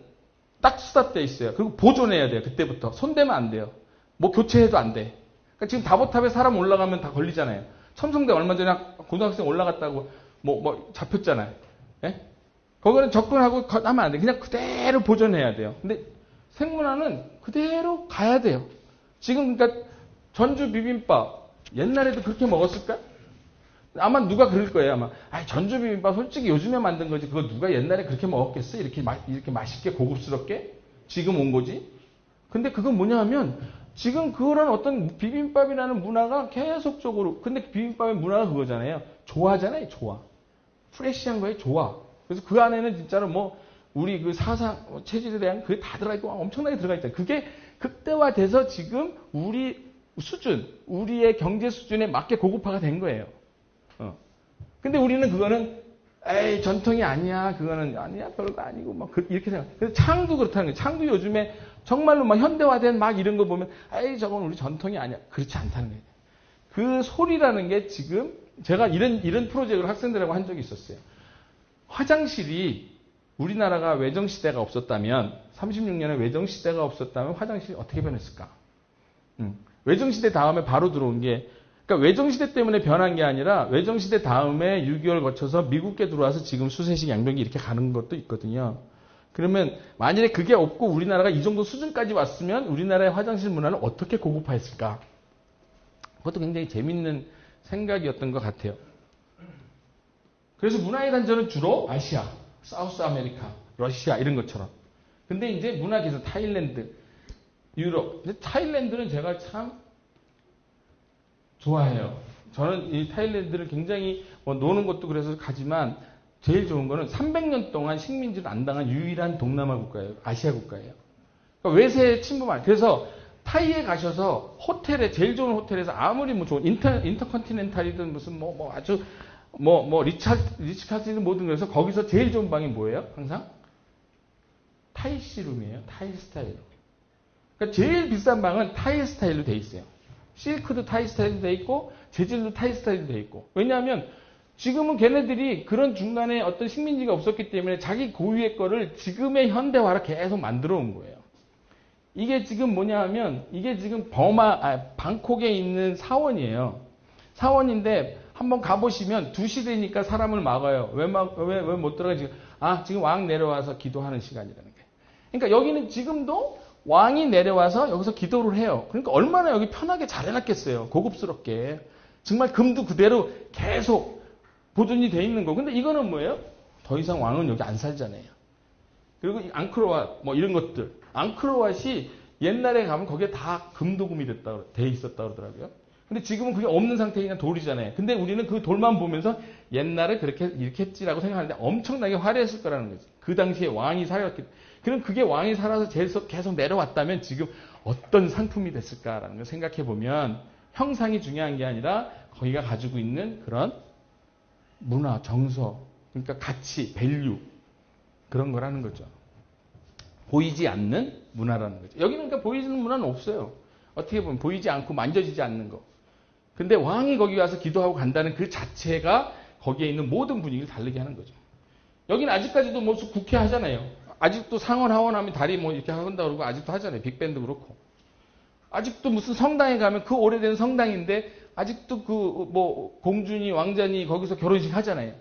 딱 스탑되어 있어요. 그리고 보존해야 돼요. 그때부터. 손대면 안 돼요. 뭐 교체해도 안 돼. 그러니까 지금 다보탑에 사람 올라가면 다 걸리잖아요. 첨성대 얼마 전에 고등학생 올라갔다고 뭐 잡혔잖아요. 예? 거기는 접근하고 하면 안 돼. 그냥 그대로 보존해야 돼요. 근데 생문화는 그대로 가야 돼요. 지금 그러니까 전주 비빔밥 옛날에도 그렇게 먹었을까? 아마 누가 그럴 거예요. 아마 전주 비빔밥 솔직히 요즘에 만든 거지 그거 누가 옛날에 그렇게 먹었겠어? 이렇게 맛있게 고급스럽게 지금 온 거지. 근데 그건 뭐냐 하면 지금 그런 어떤 비빔밥이라는 문화가 계속적으로 근데 비빔밥의 문화가 그거잖아요. 좋아하잖아요. 좋아. 프레시한 거에 좋아. 그래서 그 안에는 진짜로 뭐 우리 그 사상 체질에 대한 그게 다 들어가 있고 엄청나게 들어가 있잖아요. 그게 극대화돼서 지금 우리 수준, 우리의 경제 수준에 맞게 고급화가 된 거예요. 근데 우리는 그거는 에이 전통이 아니야. 그거는 아니야. 별거 아니고 막 이렇게 생각. 그래서 창도 그렇다는 거예요. 창도 요즘에 정말로 막 현대화된 막 이런 거 보면 에이 저건 우리 전통이 아니야. 그렇지 않다는 거예요. 그 소리라는 게 지금 제가 이런 프로젝트를 학생들하고 한 적이 있었어요. 화장실이 우리나라가 외정시대가 없었다면 36년에 외정시대가 없었다면 화장실이 어떻게 변했을까? 외정시대 다음에 바로 들어온 게 그러니까 외정시대 때문에 변한 게 아니라 외정시대 다음에 6.25를 거쳐서 미국에 들어와서 지금 수세식 양병기 이렇게 가는 것도 있거든요. 그러면 만일에 그게 없고 우리나라가 이 정도 수준까지 왔으면 우리나라의 화장실 문화는 어떻게 고급화했을까? 그것도 굉장히 재밌는 생각이었던 것 같아요. 그래서 문화의 단절은 주로 아시아, 사우스 아메리카, 러시아 이런 것처럼. 근데 이제 문화 개선 타일랜드, 유럽. 근데 타일랜드는 제가 참 좋아해요. 저는 이 타일랜드를 굉장히 노는 것도 그래서 가지만 제일 좋은 거는 300년 동안 식민지를 안 당한 유일한 동남아 국가예요. 아시아 국가예요. 그러니까 외세 침범 그래서 타이에 가셔서 호텔에 제일 좋은 호텔에서 아무리 뭐 좋은 인터컨티넨탈이든 무슨 아주 리치카스든 뭐든 그래서 거기서 제일 좋은 방이 뭐예요? 항상 타이시룸이에요. 타이 스타일로. 그러니까 제일 비싼 방은 타이 스타일로 돼 있어요. 실크도 타이 스타일로 돼 있고 재질도 타이 스타일로 돼 있고. 왜냐하면 지금은 걔네들이 그런 중간에 어떤 식민지가 없었기 때문에 자기 고유의 거를 지금의 현대화를 계속 만들어 온 거예요. 이게 지금 뭐냐 하면 이게 지금 방콕에 있는 사원이에요. 사원인데 한번 가보시면 2시 되니까 사람을 막아요. 왜 못 들어가지? 지금 왕 내려와서 기도하는 시간이라는 게. 그러니까 여기는 지금도 왕이 내려와서 여기서 기도를 해요. 그러니까 얼마나 여기 편하게 잘 해놨겠어요. 고급스럽게. 정말 금도 그대로 계속 보존이 돼 있는 거. 근데 이거는 뭐예요? 더 이상 왕은 여기 안 살잖아요. 그리고 앙크로왑 이런 것들. 앙크로왑이 옛날에 가면 거기에 다 금도금이 돼 있었다 그러더라고요. 근데 지금은 그게 없는 상태에 그냥 돌이잖아요. 근데 우리는 그 돌만 보면서 옛날에 이렇게 했지라고 생각하는데 엄청나게 화려했을 거라는 거지. 그 당시에 왕이 살았기 때문에. 그럼 그게 왕이 살아서 계속 내려왔다면 지금 어떤 상품이 됐을까라는 걸 생각해 보면 형상이 중요한 게 아니라 거기가 가지고 있는 그런 문화, 정서, 그러니까 가치, 밸류 그런 거라는 거죠. 보이지 않는 문화라는 거죠. 여기는 그러니까 보이지는 문화는 없어요. 어떻게 보면 보이지 않고 만져지지 않는 거. 근데 왕이 거기 와서 기도하고 간다는 그 자체가 거기에 있는 모든 분위기를 다르게 하는 거죠. 여기는 아직까지도 국회 하잖아요. 아직도 상원 하원하면 다리 이렇게 한다 그러고 아직도 하잖아요. 빅밴드 그렇고. 아직도 무슨 성당에 가면 그 오래된 성당인데 아직도 공주니 왕자니 거기서 결혼식 하잖아요.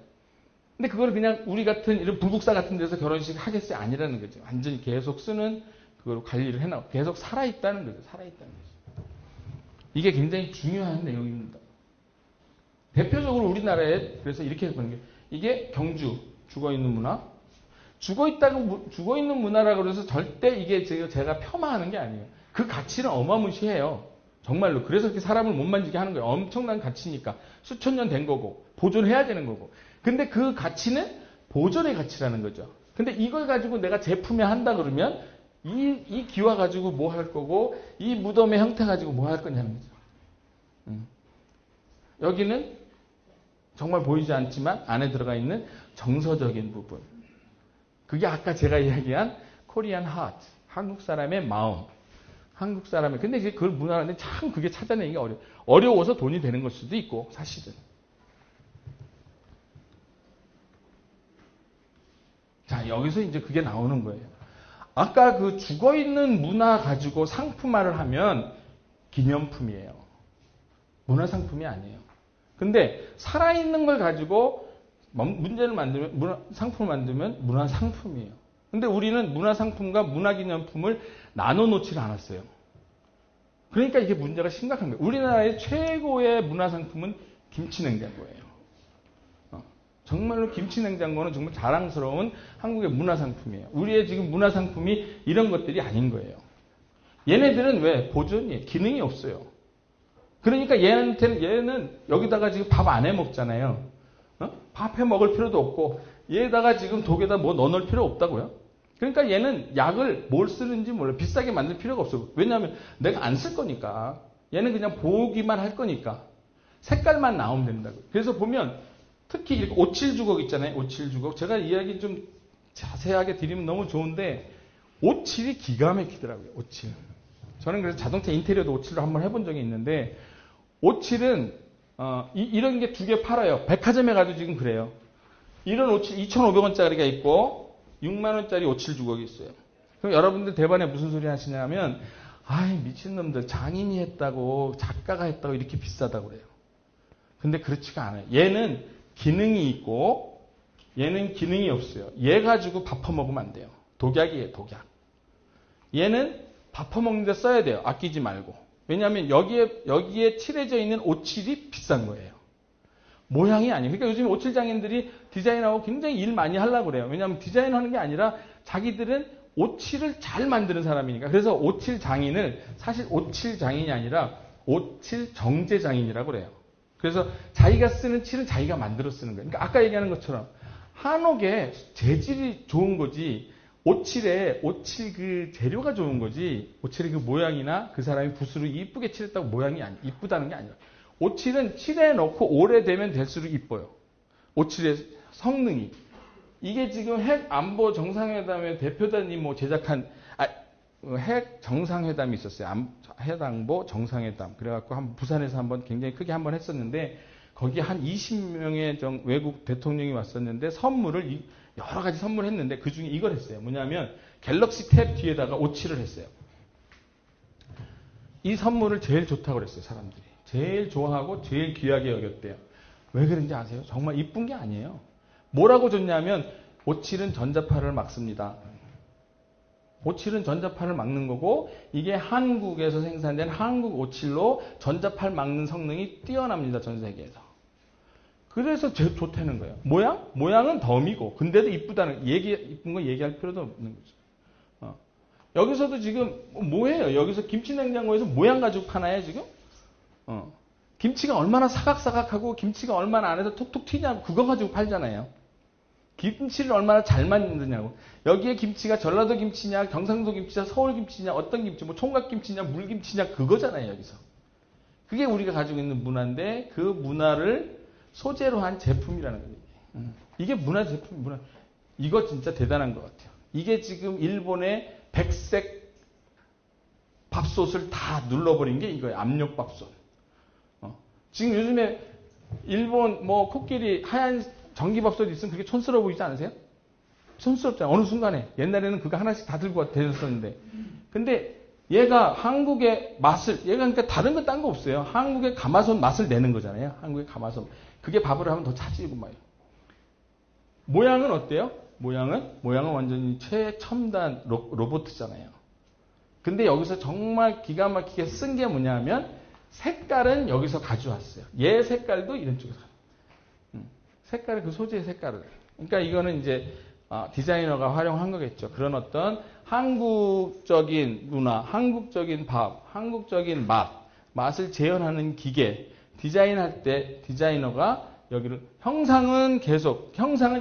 근데 그걸 그냥 우리 같은 이런 불국사 같은 데서 결혼식 하겠어요? 아니라는 거죠. 완전히 계속 쓰는 그걸 관리를 해나가고 계속 살아있다는 거죠. 살아있다는 거죠. 이게 굉장히 중요한 내용입니다. 대표적으로 우리나라에 그래서 이렇게 보는 게 이게 경주 죽어있는 문화 죽어있는 문화라고 해서 절대 이게 제가 폄하하는 게 아니에요. 그 가치는 어마무시해요. 정말로. 그래서 이렇게 사람을 못 만지게 하는 거예요. 엄청난 가치니까. 수천 년 된 거고 보존해야 되는 거고. 근데 그 가치는 보존의 가치라는 거죠. 근데 이걸 가지고 내가 제품에 한다 그러면 이 기와 가지고 뭐 할 거고 이 무덤의 형태 가지고 뭐 할 거냐는 거죠. 여기는 정말 보이지 않지만 안에 들어가 있는 정서적인 부분. 그게 아까 제가 이야기한 코리안 하트, 한국 사람의 마음. 한국 사람의 근데 이제 그걸 문화라는데 참 그게 찾아내기가 어려워서 돈이 되는 걸 수도 있고 사실은. 자, 여기서 이제 그게 나오는 거예요. 아까 그 죽어있는 문화 가지고 상품화를 하면 기념품이에요. 문화상품이 아니에요. 근데 살아있는 걸 가지고 문제를 만들면, 상품을 만들면 문화상품이에요. 근데 우리는 문화상품과 문화기념품을 나눠놓지를 않았어요. 그러니까 이게 문제가 심각한 거예요. 우리나라의 최고의 문화상품은 김치냉장고예요. 정말로 김치냉장고는 정말 자랑스러운 한국의 문화상품이에요. 우리의 지금 문화상품이 이런 것들이 아닌 거예요. 얘네들은 왜? 보존이, 기능이 없어요. 그러니까 얘는 여기다가 지금 밥 안 해 먹잖아요. 밥 해 먹을 필요도 없고, 얘에다가 지금 독에다 뭐 넣어놓을 필요 없다고요. 그러니까 얘는 약을 뭘 쓰는지 몰라. 비싸게 만들 필요가 없어. 왜냐하면 내가 안 쓸 거니까. 얘는 그냥 보기만 할 거니까. 색깔만 나오면 된다고요. 그래서 보면, 특히 이렇게 오칠주걱 있잖아요. 오칠주걱. 제가 이야기 좀 자세하게 드리면 너무 좋은데 오칠이 기가 막히더라고요. 오칠. 저는 그래서 자동차 인테리어도 오칠로 한번 해본 적이 있는데 오칠은 이런 게 두 개 팔아요. 백화점에 가도 지금 그래요. 이런 오칠 2,500원짜리가 있고 6만 원짜리 오칠주걱이 있어요. 그럼 여러분들 대반에 무슨 소리 하시냐면 아이 미친놈들 장인이 했다고 작가가 했다고 이렇게 비싸다고 그래요. 근데 그렇지가 않아요. 얘는 기능이 있고 얘는 기능이 없어요. 얘 가지고 밥 퍼먹으면 안 돼요. 독약이에요. 독약. 얘는 밥 퍼먹는 데 써야 돼요. 아끼지 말고. 왜냐하면 여기에 칠해져 있는 오칠이 비싼 거예요. 모양이 아니에요. 그러니까 요즘 오칠 장인들이 디자인하고 굉장히 일 많이 하려고 그래요. 왜냐하면 디자인하는 게 아니라 자기들은 오칠을 잘 만드는 사람이니까. 그래서 오칠 장인을 사실 오칠 장인이 아니라 오칠 정제 장인이라고 그래요. 그래서 자기가 쓰는 칠은 자기가 만들어 쓰는 거예요. 그러니까 아까 얘기하는 것처럼 한옥의 재질이 좋은 거지 오칠 그 재료가 좋은 거지 오칠의 그 모양이나 그 사람이 붓으로 이쁘게 칠했다고 모양이 이쁘다는 게 아니라 오칠은 칠해놓고 오래되면 될수록 이뻐요. 오칠의 성능이. 이게 지금 핵 안보 정상회담의 대표단이 뭐 제작한 핵 정상회담이 있었어요. 해당보 정상회담. 그래갖고 부산에서 한번 굉장히 크게 한번 했었는데 거기 한 20명의 외국 대통령이 왔었는데 선물을 여러 가지 선물했는데 그 중에 이걸 했어요. 뭐냐면 갤럭시 탭 뒤에다가 오칠을 했어요. 이 선물을 제일 좋다고 그랬어요. 사람들이. 제일 좋아하고 제일 귀하게 여겼대요. 왜 그런지 아세요? 정말 이쁜 게 아니에요. 뭐라고 줬냐면 오칠은 전자파를 막습니다. 오칠은 전자파를 막는 거고 이게 한국에서 생산된 한국 오칠로 전자파를 막는 성능이 뛰어납니다. 전 세계에서. 그래서 제일 좋다는 거예요. 모양은 덤이고 근데도 이쁘다는 이쁜 거 얘기할 필요도 없는 거죠. 여기서도 지금 뭐예요? 여기서 김치냉장고에서 모양 가지고 파나요 지금? 김치가 얼마나 사각사각하고 김치가 얼마나 안에서 톡톡 튀냐고 그거 가지고 팔잖아요. 김치를 얼마나 잘 만드냐고. 여기에 김치가 전라도 김치냐, 경상도 김치냐, 서울 김치냐, 어떤 김치, 뭐 총각김치냐, 물김치냐 그거잖아요. 여기서. 그게 우리가 가지고 있는 문화인데 그 문화를 소재로 한 제품이라는 거예요. 이게 문화 제품, 이거 진짜 대단한 것 같아요. 이게 지금 일본의 백색 밥솥을 다 눌러버린 게 이거예요. 압력밥솥. 지금 요즘에 일본 뭐 코끼리 하얀 전기밥솥 있으면 그게 촌스러워 보이지 않으세요? 촌스럽잖아요. 어느 순간에. 옛날에는 그거 하나씩 다 들고 다녔었는데. 근데 얘가 한국의 맛을, 얘가 그러니까 다른 건 딴 거 없어요. 한국의 가마솥 맛을 내는 거잖아요. 한국의 가마솥. 그게 밥을 하면 더 차지고 말이에요. 모양은 어때요? 모양은 완전히 최첨단 로봇이잖아요. 근데 여기서 정말 기가 막히게 쓴 게 뭐냐면 색깔은 여기서 가져왔어요. 얘 색깔도 이런 쪽에서. 색깔을 그 소재의 색깔을. 그러니까 이거는 이제 디자이너가 활용한 거겠죠. 그런 어떤 한국적인 문화, 한국적인 밥, 한국적인 맛을 재현하는 기계, 디자인할 때 디자이너가 여기를 형상은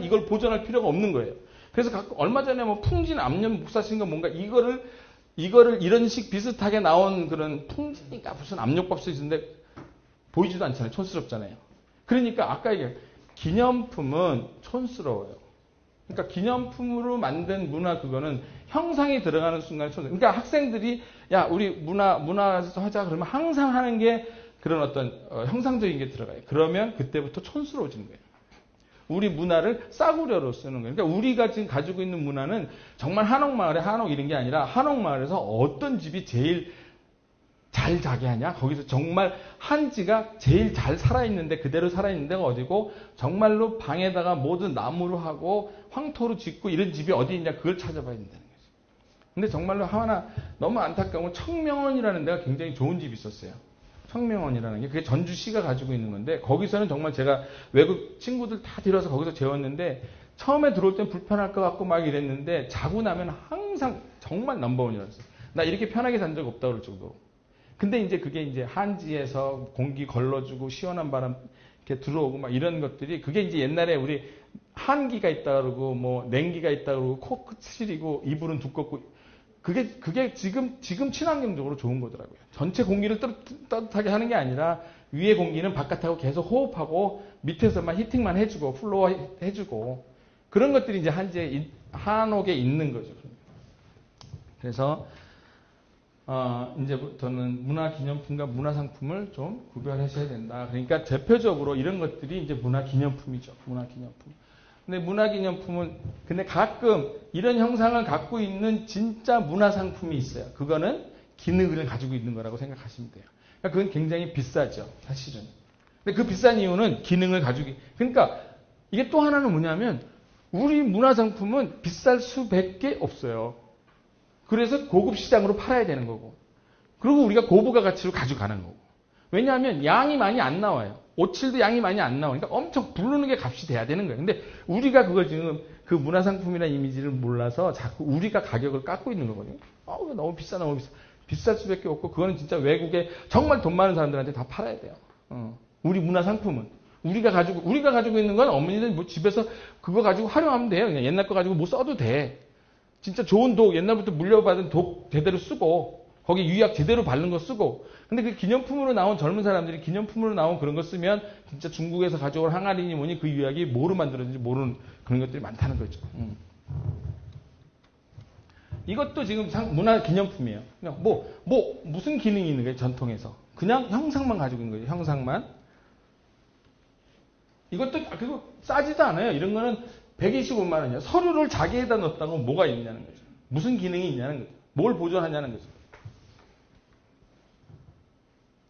이걸 보존할 필요가 없는 거예요. 그래서 얼마 전에 뭐 풍진 암염 목사신가 뭔가 이거를 이런 식 비슷하게 나온 그런 풍진이가 무슨 압력밥솥이 있는데 보이지도 않잖아요. 촌스럽잖아요. 그러니까 아까 얘기한 기념품은 촌스러워요. 그러니까 기념품으로 만든 문화 그거는 형상이 들어가는 순간 촌스러워요. 그러니까 학생들이 야 우리 문화에서 하자 그러면 항상 하는 게 그런 어떤 형상적인 게 들어가요. 그러면 그때부터 촌스러워지는 거예요. 우리 문화를 싸구려로 쓰는 거예요. 그러니까 우리가 지금 가지고 있는 문화는 정말 한옥마을에 한옥 이런 게 아니라 한옥마을에서 어떤 집이 제일 잘 자게 하냐? 거기서 정말 한지가 제일 잘 살아있는데 그대로 살아있는 데가 어디고 정말로 방에다가 모든 나무로 하고 황토로 짓고 이런 집이 어디 있냐 그걸 찾아봐야 된다는 거죠. 근데 정말로 하나 너무 안타까운 청명원이라는 데가 굉장히 좋은 집이 있었어요. 청명원이라는 게 그게 전주시가 가지고 있는 건데 거기서는 정말 제가 외국 친구들 다 데려와서 거기서 재웠는데 처음에 들어올 땐 불편할 것 같고 막 이랬는데 자고 나면 항상 정말 넘버원이었어요. 나 이렇게 편하게 잔 적 없다 그럴 정도로. 근데 이제 그게 이제 한지에서 공기 걸러주고 시원한 바람 이렇게 들어오고 막 이런 것들이 그게 이제 옛날에 우리 한기가 있다 그러고 뭐 냉기가 있다 그러고 코 시리고 이불은 두껍고 그게 지금 친환경적으로 좋은 거더라고요. 전체 공기를 따뜻하게 하는 게 아니라 위에 공기는 바깥하고 계속 호흡하고 밑에서만 히팅만 해주고 플로어 해주고 그런 것들이 이제 한옥에 있는 거죠. 그래서 이제부터는 문화기념품과 문화상품을 좀 구별하셔야 된다. 그러니까 대표적으로 이런 것들이 이제 문화기념품이죠. 문화기념품. 근데 문화기념품은 근데 가끔 이런 형상을 갖고 있는 진짜 문화상품이 있어요. 그거는 기능을 가지고 있는 거라고 생각하시면 돼요. 그러니까 그건 굉장히 비싸죠. 사실은. 근데 그 비싼 이유는 기능을 가지고 그러니까 이게 또 하나는 뭐냐면 우리 문화상품은 비쌀 수밖에 없어요. 그래서 고급 시장으로 팔아야 되는 거고 그리고 우리가 고부가 가치로 가져가는 거고 왜냐하면 양이 많이 안 나와요. 오칠도 양이 많이 안 나오니까 엄청 부르는 게 값이 돼야 되는 거예요. 근데 우리가 그걸 지금 그 문화상품이나 이미지를 몰라서 자꾸 우리가 가격을 깎고 있는 거거든요. 너무 비싸. 비쌀 수밖에 없고 그거는 진짜 외국에 정말 돈 많은 사람들한테 다 팔아야 돼요. 우리 문화상품은. 우리가 가지고 있는 건 어머니들 뭐 집에서 그거 가지고 활용하면 돼요. 그냥 옛날 거 가지고 뭐 써도 돼. 진짜 좋은 독, 옛날부터 물려받은 독 제대로 쓰고 거기 유약 제대로 바른 거 쓰고 근데 그 기념품으로 나온 젊은 사람들이 기념품으로 나온 그런 거 쓰면 진짜 중국에서 가져온 항아리니 뭐니 그 유약이 뭐로 만들어진지 모르는 그런 것들이 많다는 거죠. 이것도 지금 문화 기념품이에요. 그냥 무슨 기능이 있는 거예요? 전통에서. 그냥 형상만 가지고 있는 거예요. 형상만. 이것도 그리고 싸지도 않아요. 이런 거는 125만 원이야. 서류를 자기에다 넣었다고 뭐가 있냐는 거죠. 무슨 기능이 있냐는 거죠. 뭘 보존하냐는 거죠.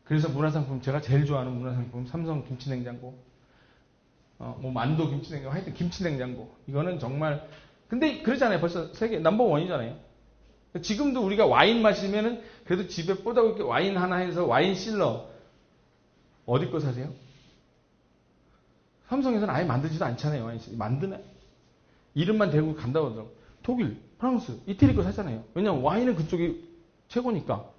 그래서 문화상품, 제가 제일 좋아하는 문화상품, 삼성 김치냉장고, 뭐 만도 김치냉장고, 하여튼 김치냉장고. 이거는 정말, 근데 그러잖아요. 벌써 세계 넘버원이잖아요. 지금도 우리가 와인 마시면은 그래도 집에 뽀다고 와인 하나 해서 와인 실러. 어디 거 사세요? 삼성에서는 아예 만들지도 않잖아요. 와인 실러. 만드네. 이름만 대고 간다고 하더라고. 독일, 프랑스, 이태리 거 사잖아요. 왜냐면 와인은 그쪽이 최고니까.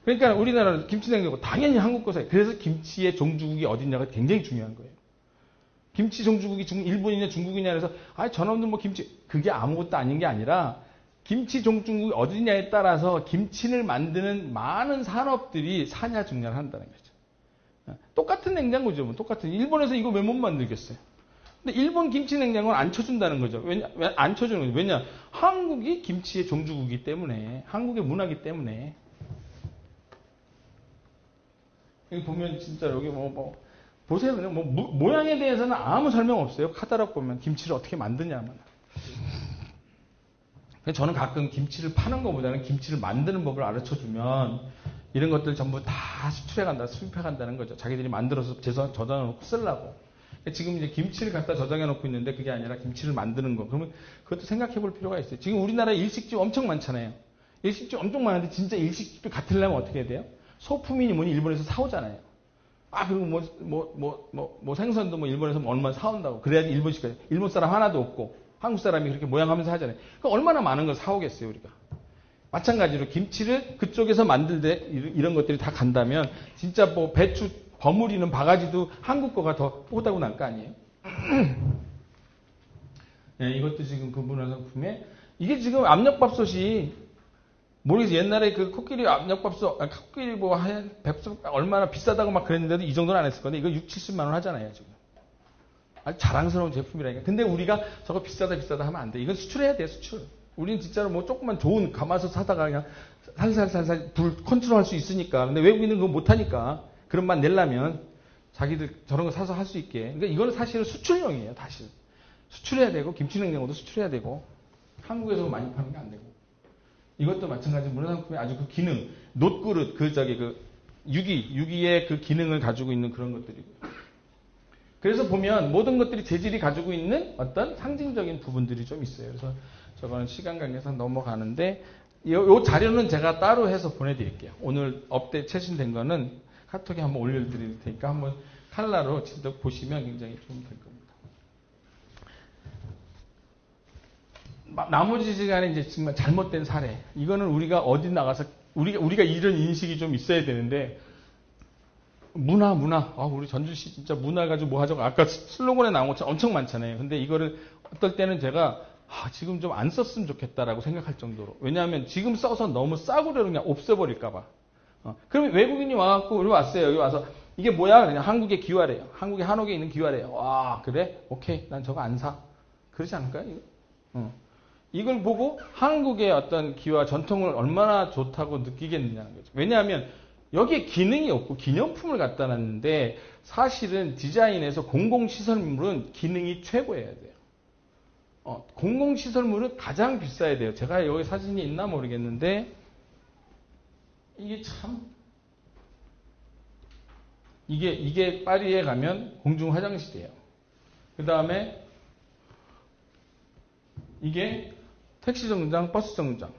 그러니까 우리나라는 김치냉장고 당연히 한국 거 사요. 그래서 김치의 종주국이 어딨냐가 굉장히 중요한 거예요. 김치 종주국이 일본이냐 중국이냐 해서 저놈들 뭐 김치 그게 아무것도 아닌 게 아니라 김치 종주국이 어디냐에 따라서 김치를 만드는 많은 산업들이 사냐 중냐를 한다는 거죠. 똑같은 냉장고죠. 뭐 똑같은 일본에서 이거 왜 못 만들겠어요? 근데 일본 김치 냉장고는 안 쳐준다는 거죠. 왜 안 쳐주는 거죠? 왜냐? 한국이 김치의 종주국이기 때문에 한국의 문화이기 때문에. 여기 보면 진짜 여기 보세요. 그냥 모양에 대해서는 아무 설명 없어요. 카탈로그 보면 김치를 어떻게 만드냐면. 저는 가끔 김치를 파는 것보다는 김치를 만드는 법을 가르쳐주면 이런 것들 전부 다 수입해 간다는 거죠. 자기들이 만들어서 저장해놓고 쓰려고. 지금 이제 김치를 갖다 저장해 놓고 있는데 그게 아니라 김치를 만드는 거. 그러면 그것도 생각해 볼 필요가 있어요. 지금 우리나라에 일식집 엄청 많잖아요. 일식집 엄청 많은데 진짜 일식집이 같으려면 어떻게 해야 돼요? 소품이니 뭐니 일본에서 사오잖아요. 그리고 뭐 생선도 뭐 일본에서 얼마 사온다고. 그래야지 일본식까지. 일본 사람 하나도 없고 한국 사람이 그렇게 모양하면서 하잖아요. 그러니까 얼마나 많은 걸 사오겠어요, 우리가. 마찬가지로 김치를 그쪽에서 만들되 이런 것들이 다 간다면 진짜 뭐 배추 버무리는 바가지도 한국 거가 더 뽀다고 날 거 아니에요? 네, 이것도 지금 그 문화상품에 이게 지금 압력밥솥이 모르겠어요. 옛날에 그 코끼리 압력밥솥, 코끼리 뭐 한 백숙 얼마나 비싸다고 막 그랬는데도 이 정도는 안 했을 건데 이거 6, 70만 원 하잖아요, 지금. 아주 자랑스러운 제품이라니까. 근데 우리가 저거 비싸다 하면 안 돼. 이건 수출해야 돼, 수출. 우리는 진짜로 뭐 조금만 좋은 가마솥 사다가 그냥 살살살살 불 컨트롤 할 수 있으니까. 근데 외국인은 그거 못 하니까. 그런 맛 내려면 자기들 저런 거 사서 할 수 있게. 그러니까 이거는 사실은 수출용이에요, 사실. 수출해야 되고, 김치냉장고도 수출해야 되고, 한국에서 많이 파는 게 안 되고. 이것도 마찬가지로 문화상품의 아주 그 기능, 놋그릇, 유기의 그 기능을 가지고 있는 그런 것들이고. 그래서 보면 모든 것들이 재질이 가지고 있는 어떤 상징적인 부분들이 좀 있어요. 그래서 저거는 시간 관계상 넘어가는데, 요 자료는 제가 따로 해서 보내드릴게요. 오늘 업데이트 최신된 거는 카톡에 한번 올려드릴 테니까 한번 칼라로 직접 보시면 굉장히 좀 될 겁니다. 나머지 시간에 이제 정말 잘못된 사례. 이거는 우리가 어디 나가서 우리가 이런 인식이 좀 있어야 되는데 문화. 우리 전주 씨 진짜 문화 가지고 뭐 하자고 아까 슬로건에 나온 것처럼 엄청 많잖아요. 근데 이거를 어떨 때는 제가 지금 좀 안 썼으면 좋겠다라고 생각할 정도로. 왜냐하면 지금 써서 너무 싸구려로 그냥 없애버릴까봐. 그러면 외국인이 와갖고 여기 왔어요. 여기 와서 이게 뭐야? 그냥 한국의 기와래요. 한국의 한옥에 있는 기와래요. 와, 그래? 오케이. 난 저거 안 사. 그러지 않을까요? 이거? 이걸 보고 한국의 어떤 기와 전통을 얼마나 좋다고 느끼겠느냐는 거죠. 왜냐하면 여기에 기능이 없고 기념품을 갖다 놨는데 사실은 디자인에서 공공시설물은 기능이 최고여야 돼요. 공공시설물은 가장 비싸야 돼요. 제가 여기 사진이 있나 모르겠는데 이게 참 이게 파리에 가면 공중 화장실이에요. 그 다음에 이게 택시 정류장, 버스 정류장.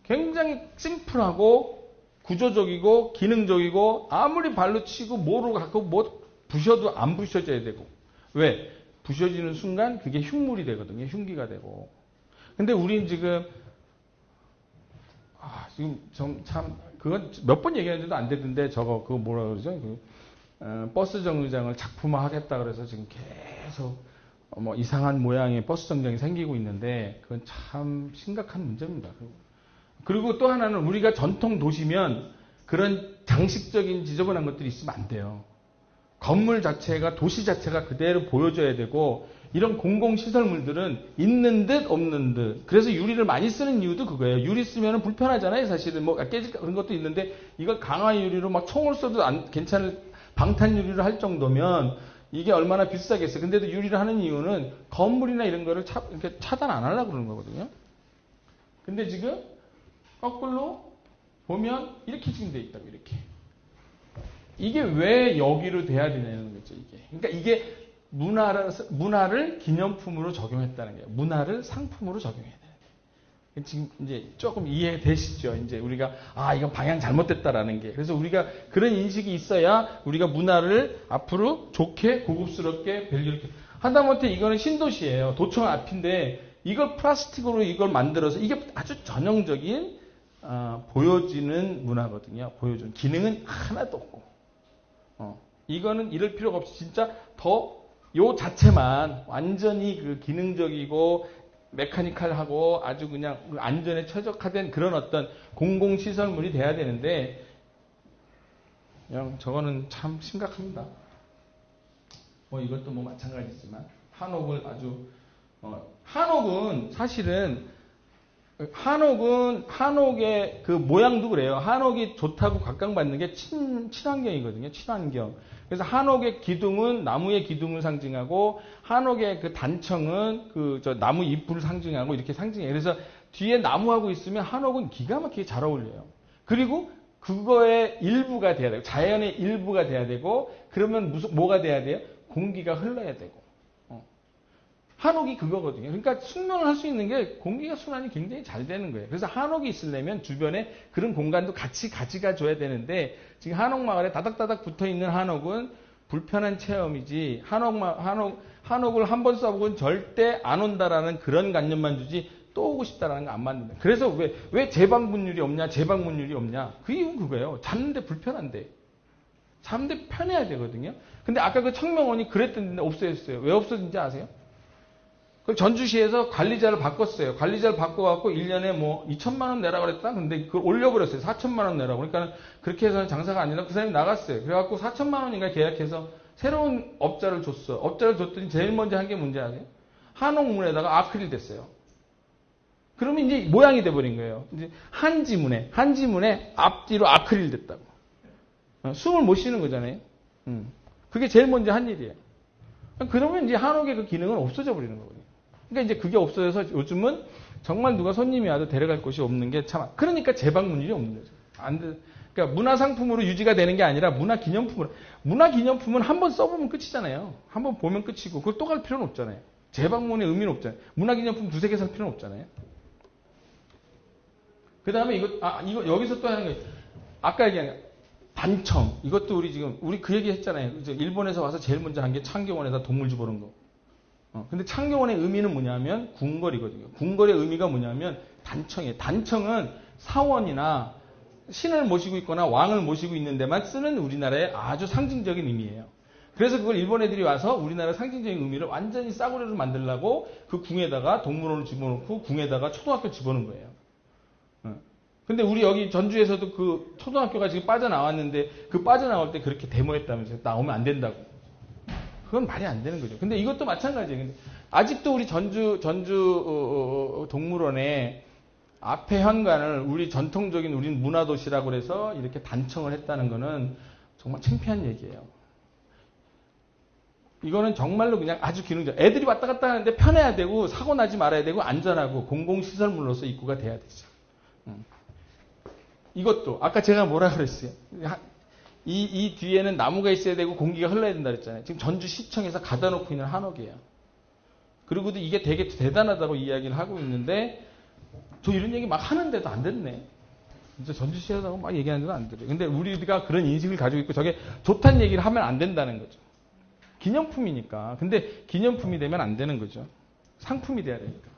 굉장히 심플하고 구조적이고 기능적이고 아무리 발로 치고 뭐로 갖고 뭐 부셔도 안 부셔져야 되고. 왜? 부셔지는 순간 그게 흉물이 되거든요. 흉기가 되고. 근데 우린 지금 참 그건 몇 번 얘기했는데도 안 되던데 저거 그거 뭐라 그러죠? 버스 정류장을 작품화하겠다 그래서 지금 계속 뭐 이상한 모양의 버스 정류장이 생기고 있는데 그건 참 심각한 문제입니다. 그리고 또 하나는 우리가 전통 도시면 그런 장식적인 지저분한 것들이 있으면 안 돼요. 건물 자체가 도시 자체가 그대로 보여줘야 되고 이런 공공시설물들은 있는 듯 없는 듯. 그래서 유리를 많이 쓰는 이유도 그거예요. 유리 쓰면 불편하잖아요. 사실은 뭐 깨질까 그런 것도 있는데 이걸 강화 유리로 막 총을 쏴도 괜찮을 방탄 유리를 할 정도면 이게 얼마나 비싸겠어요. 근데도 유리를 하는 이유는 건물이나 이런 거를 이렇게 차단 안 하려고 그러는 거거든요. 근데 지금 거꾸로 보면 이렇게 지금 돼 있다고 이렇게. 이게 왜 여기로 돼야 되냐는 거죠, 이게. 그러니까 이게 문화를 기념품으로 적용했다는 거예요. 문화를 상품으로 적용해야 되는 거예요. 지금 이제 조금 이해되시죠? 이제 우리가, 이건 방향 잘못됐다라는 게. 그래서 우리가 그런 인식이 있어야 우리가 문화를 앞으로 좋게, 고급스럽게, 밸류있게. 하다못해 이거는 신도시예요. 도청 앞인데 이걸 플라스틱으로 이걸 만들어서 이게 아주 전형적인, 보여지는 문화거든요. 보여주는. 기능은 하나도 없고. 이거는 이럴 필요가 없이 진짜 요 자체만 완전히 그 기능적이고 메카니컬하고 아주 그냥 안전에 최적화된 그런 어떤 공공시설물이 돼야 되는데 그냥 저거는 참 심각합니다. 뭐 이것도 뭐 마찬가지지만 한옥을 아주 한옥은 사실은 한옥의 그 모양도 그래요. 한옥이 좋다고 각광받는 게 친환경이거든요. 친환경. 그래서 한옥의 기둥은 나무의 기둥을 상징하고 한옥의 그 단청은 나무 잎을 상징하고 이렇게 상징해요. 그래서 뒤에 나무하고 있으면 한옥은 기가 막히게 잘 어울려요. 그리고 그거의 일부가 돼야 되고 자연의 일부가 돼야 되고 그러면 뭐가 돼야 돼요? 공기가 흘러야 되고. 한옥이 그거거든요. 그러니까 숙면을 할 수 있는 게 공기가 순환이 굉장히 잘 되는 거예요. 그래서 한옥이 있으려면 주변에 그런 공간도 같이 가져가 줘야 되는데 지금 한옥 마을에 다닥다닥 붙어 있는 한옥은 불편한 체험이지 한옥을 한 번 써보고는 절대 안 온다라는 그런 관념만 주지 또 오고 싶다라는 거 안 맞는다. 그래서 왜 재방문율이 없냐, 재방문율이 없냐. 그 이유는 그거예요. 잤는데 불편한데. 잠는데 편해야 되거든요. 근데 아까 그 청명원이 그랬던데 없어졌어요. 왜 없어진지 아세요? 그 전주시에서 관리자를 바꿨어요. 관리자를 바꿔갖고 1년에 뭐 2천만 원 내라 그랬다? 근데 그걸 올려버렸어요. 4천만 원 내라고. 그러니까 그렇게 해서는 장사가 안 되나 그 사람이 나갔어요. 그래갖고 4천만 원인가 계약해서 새로운 업자를 줬어. 업자를 줬더니 제일 먼저 한 게 뭔지 아세요? 한옥문에다가 아크릴 됐어요. 그러면 이제 모양이 돼버린 거예요. 이제 한지문에 앞뒤로 아크릴 됐다고. 숨을 못 쉬는 거잖아요. 그게 제일 먼저 한 일이에요. 그러면 이제 한옥의 그 기능은 없어져 버리는 거거든요. 그러니까 이제 그게 없어져서 요즘은 정말 누가 손님이 와도 데려갈 곳이 없는 게 참, 그러니까 재방문율이 없는 거죠. 그러니까 문화상품으로 유지가 되는 게 아니라 문화기념품으로. 문화기념품은 한번 써보면 끝이잖아요. 한번 보면 끝이고, 그걸 또 갈 필요는 없잖아요. 재방문의 의미는 없잖아요. 문화기념품 두세 개 살 필요는 없잖아요. 그 다음에 이거 여기서 또 하는 거예요. 아까 얘기한 단청. 이것도 우리 그 얘기 했잖아요. 일본에서 와서 제일 먼저 한 게 창경원에다 동물 집어넣은 거. 근데 창경원의 의미는 뭐냐면 궁궐이거든요. 궁궐의 의미가 뭐냐면 단청이에요. 단청은 사원이나 신을 모시고 있거나 왕을 모시고 있는 데만 쓰는 우리나라의 아주 상징적인 의미예요. 그래서 그걸 일본 애들이 와서 우리나라 상징적인 의미를 완전히 싸구려로 만들려고 그 궁에다가 동물원을 집어넣고 궁에다가 초등학교 집어넣은 거예요. 근데 우리 여기 전주에서도 그 초등학교가 지금 빠져나왔는데 그 빠져나올 때 그렇게 데모했다면서요. 나오면 안 된다고. 그건 말이 안 되는 거죠. 근데 이것도 마찬가지예요. 근데 아직도 우리 전주 동물원에 앞에 현관을 우리 전통적인 우리 문화도시라고 해서 이렇게 단청을 했다는 거는 정말 창피한 얘기예요. 이거는 정말로 그냥 아주 기능적. 애들이 왔다 갔다 하는데 편해야 되고 사고 나지 말아야 되고 안전하고 공공시설물로서 입구가 돼야 되죠. 이것도 아까 제가 뭐라 그랬어요. 이 뒤에는 나무가 있어야 되고 공기가 흘러야 된다 그랬잖아요. 지금 전주시청에서 가다 놓고 있는 한옥이에요. 그리고도 이게 되게 대단하다고 이야기를 하고 있는데 저 이런 얘기 막 하는데도 안 듣네. 진짜 전주시에서 막 얘기하는데도 안 들어요. 근데 우리가 그런 인식을 가지고 있고 저게 좋다는 얘기를 하면 안 된다는 거죠. 기념품이니까. 근데 기념품이 되면 안 되는 거죠. 상품이 돼야 되니까.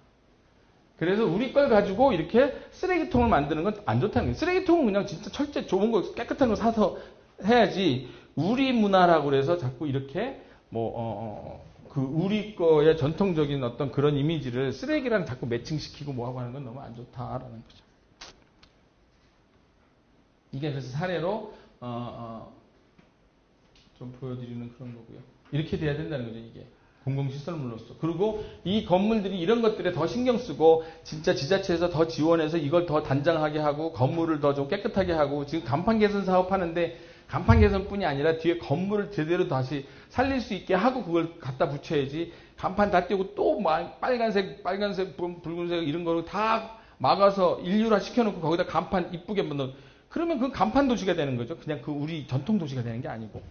그래서 우리 걸 가지고 이렇게 쓰레기통을 만드는 건 안 좋다는 거예요. 쓰레기통은 그냥 진짜 철제 좋은 거 깨끗한 거 사서 해야지 우리 문화라고 그래서 자꾸 이렇게 그 우리 거의 전통적인 어떤 그런 이미지를 쓰레기랑 자꾸 매칭시키고 뭐하고 하는 건 너무 안 좋다라는 거죠. 이게 그래서 사례로 좀 보여드리는 그런 거고요. 이렇게 돼야 된다는 거죠, 이게. 공공시설물로서. 그리고 이 건물들이 이런 것들에 더 신경 쓰고 진짜 지자체에서 더 지원해서 이걸 더 단장하게 하고 건물을 더 좀 깨끗하게 하고 지금 간판 개선 사업하는데 간판 개선뿐이 아니라 뒤에 건물을 제대로 다시 살릴 수 있게 하고 그걸 갖다 붙여야지 간판 다 띄우고 또 빨간색, 붉은색 이런 거로 다 막아서 인류화 시켜놓고 거기다 간판 이쁘게 만들어. 그러면 그 간판 도시가 되는 거죠. 그냥 그 우리 전통 도시가 되는 게 아니고.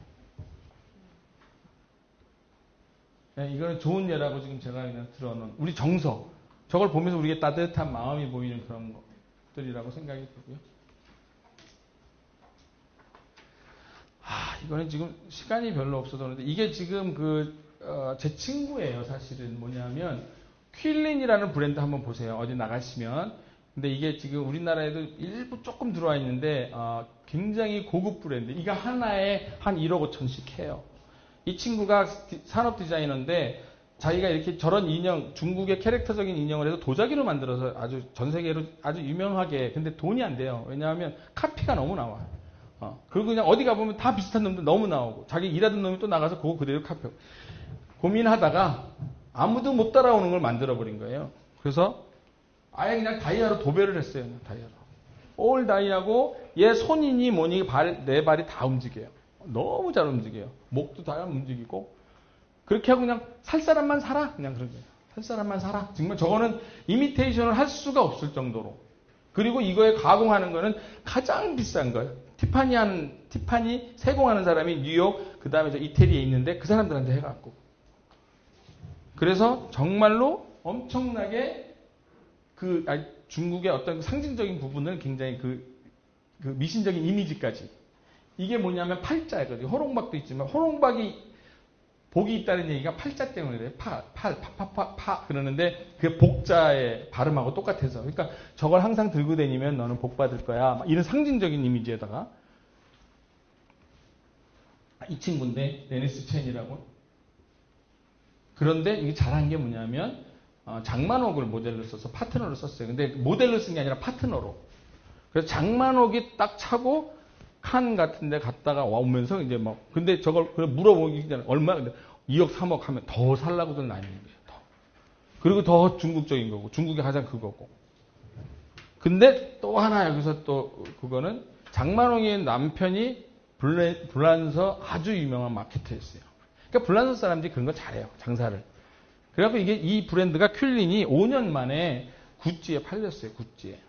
네, 이거는 좋은 예라고 지금 제가 그냥 들어놓은 우리 정서. 저걸 보면서 우리의 따뜻한 마음이 보이는 그런 것들이라고 생각이 들고요. 이거는 지금 시간이 별로 없어서 그런데 이게 지금 제 친구예요. 사실은 뭐냐면 퀼린이라는 브랜드 한번 보세요. 어디 나가시면. 근데 이게 지금 우리나라에도 일부 조금 들어와 있는데 굉장히 고급 브랜드. 이거 하나에 한 1억 5천씩 해요. 이 친구가 산업 디자이너인데 자기가 이렇게 저런 인형, 중국의 캐릭터적인 인형을 해서 도자기로 만들어서 아주 전 세계로 아주 유명하게. 근데 돈이 안 돼요. 왜냐하면 카피가 너무 나와. 그리고 그냥 어디 가보면 다 비슷한 놈들 너무 나오고 자기 일하던 놈이 또 나가서 그거 그대로 카피하고. 고민하다가 아무도 못 따라오는 걸 만들어버린 거예요. 그래서 아예 그냥 다이아로 도배를 했어요. 다이아로. 올 다이아고 얘 손이니 뭐니 내 발이 다 움직여요. 너무 잘 움직여요. 목도 다 움직이고. 그렇게 하고 그냥 살 사람만 살아. 그냥 그런 거예요. 살 사람만 살아. 정말 저거는 이미테이션을 할 수가 없을 정도로. 그리고 이거에 가공하는 거는 가장 비싼 거예요. 티파니 세공하는 사람이 뉴욕, 그 다음에 저 이태리에 있는데 그 사람들한테 해갖고. 그래서 정말로 엄청나게 중국의 어떤 상징적인 부분을 굉장히 그 미신적인 이미지까지. 이게 뭐냐면 팔자거든요. 호롱박도 있지만 호롱박이 복이 있다는 얘기가 팔자 때문에 그래요. 파 그러는데 그게 복자의 발음하고 똑같아서. 그러니까 저걸 항상 들고 다니면 너는 복 받을 거야. 이런 상징적인 이미지에다가 이 친구인데 데니스 첸이라고. 그런데 이게 잘한 게 뭐냐면 장만옥을 모델로 써서 파트너로 썼어요. 근데 모델로 쓴 게 아니라 파트너로. 그래서 장만옥이 딱 차고 칸 같은 데 갔다가 오면서 이제 근데 저걸 물어보기 전에 얼마, 2억, 3억 하면 더 살라고들 나뉘는 거예요. 더. 그리고 더 중국적인 거고, 중국이 가장 그거고. 근데 또 하나 여기서 또 그거는 장만홍의 남편이 불란서 아주 유명한 마케터였어요. 그러니까 불란서 사람들이 그런 거 잘해요. 장사를. 그래갖고 이 브랜드가 퀼린이 5년 만에 구찌에 팔렸어요. 구찌에.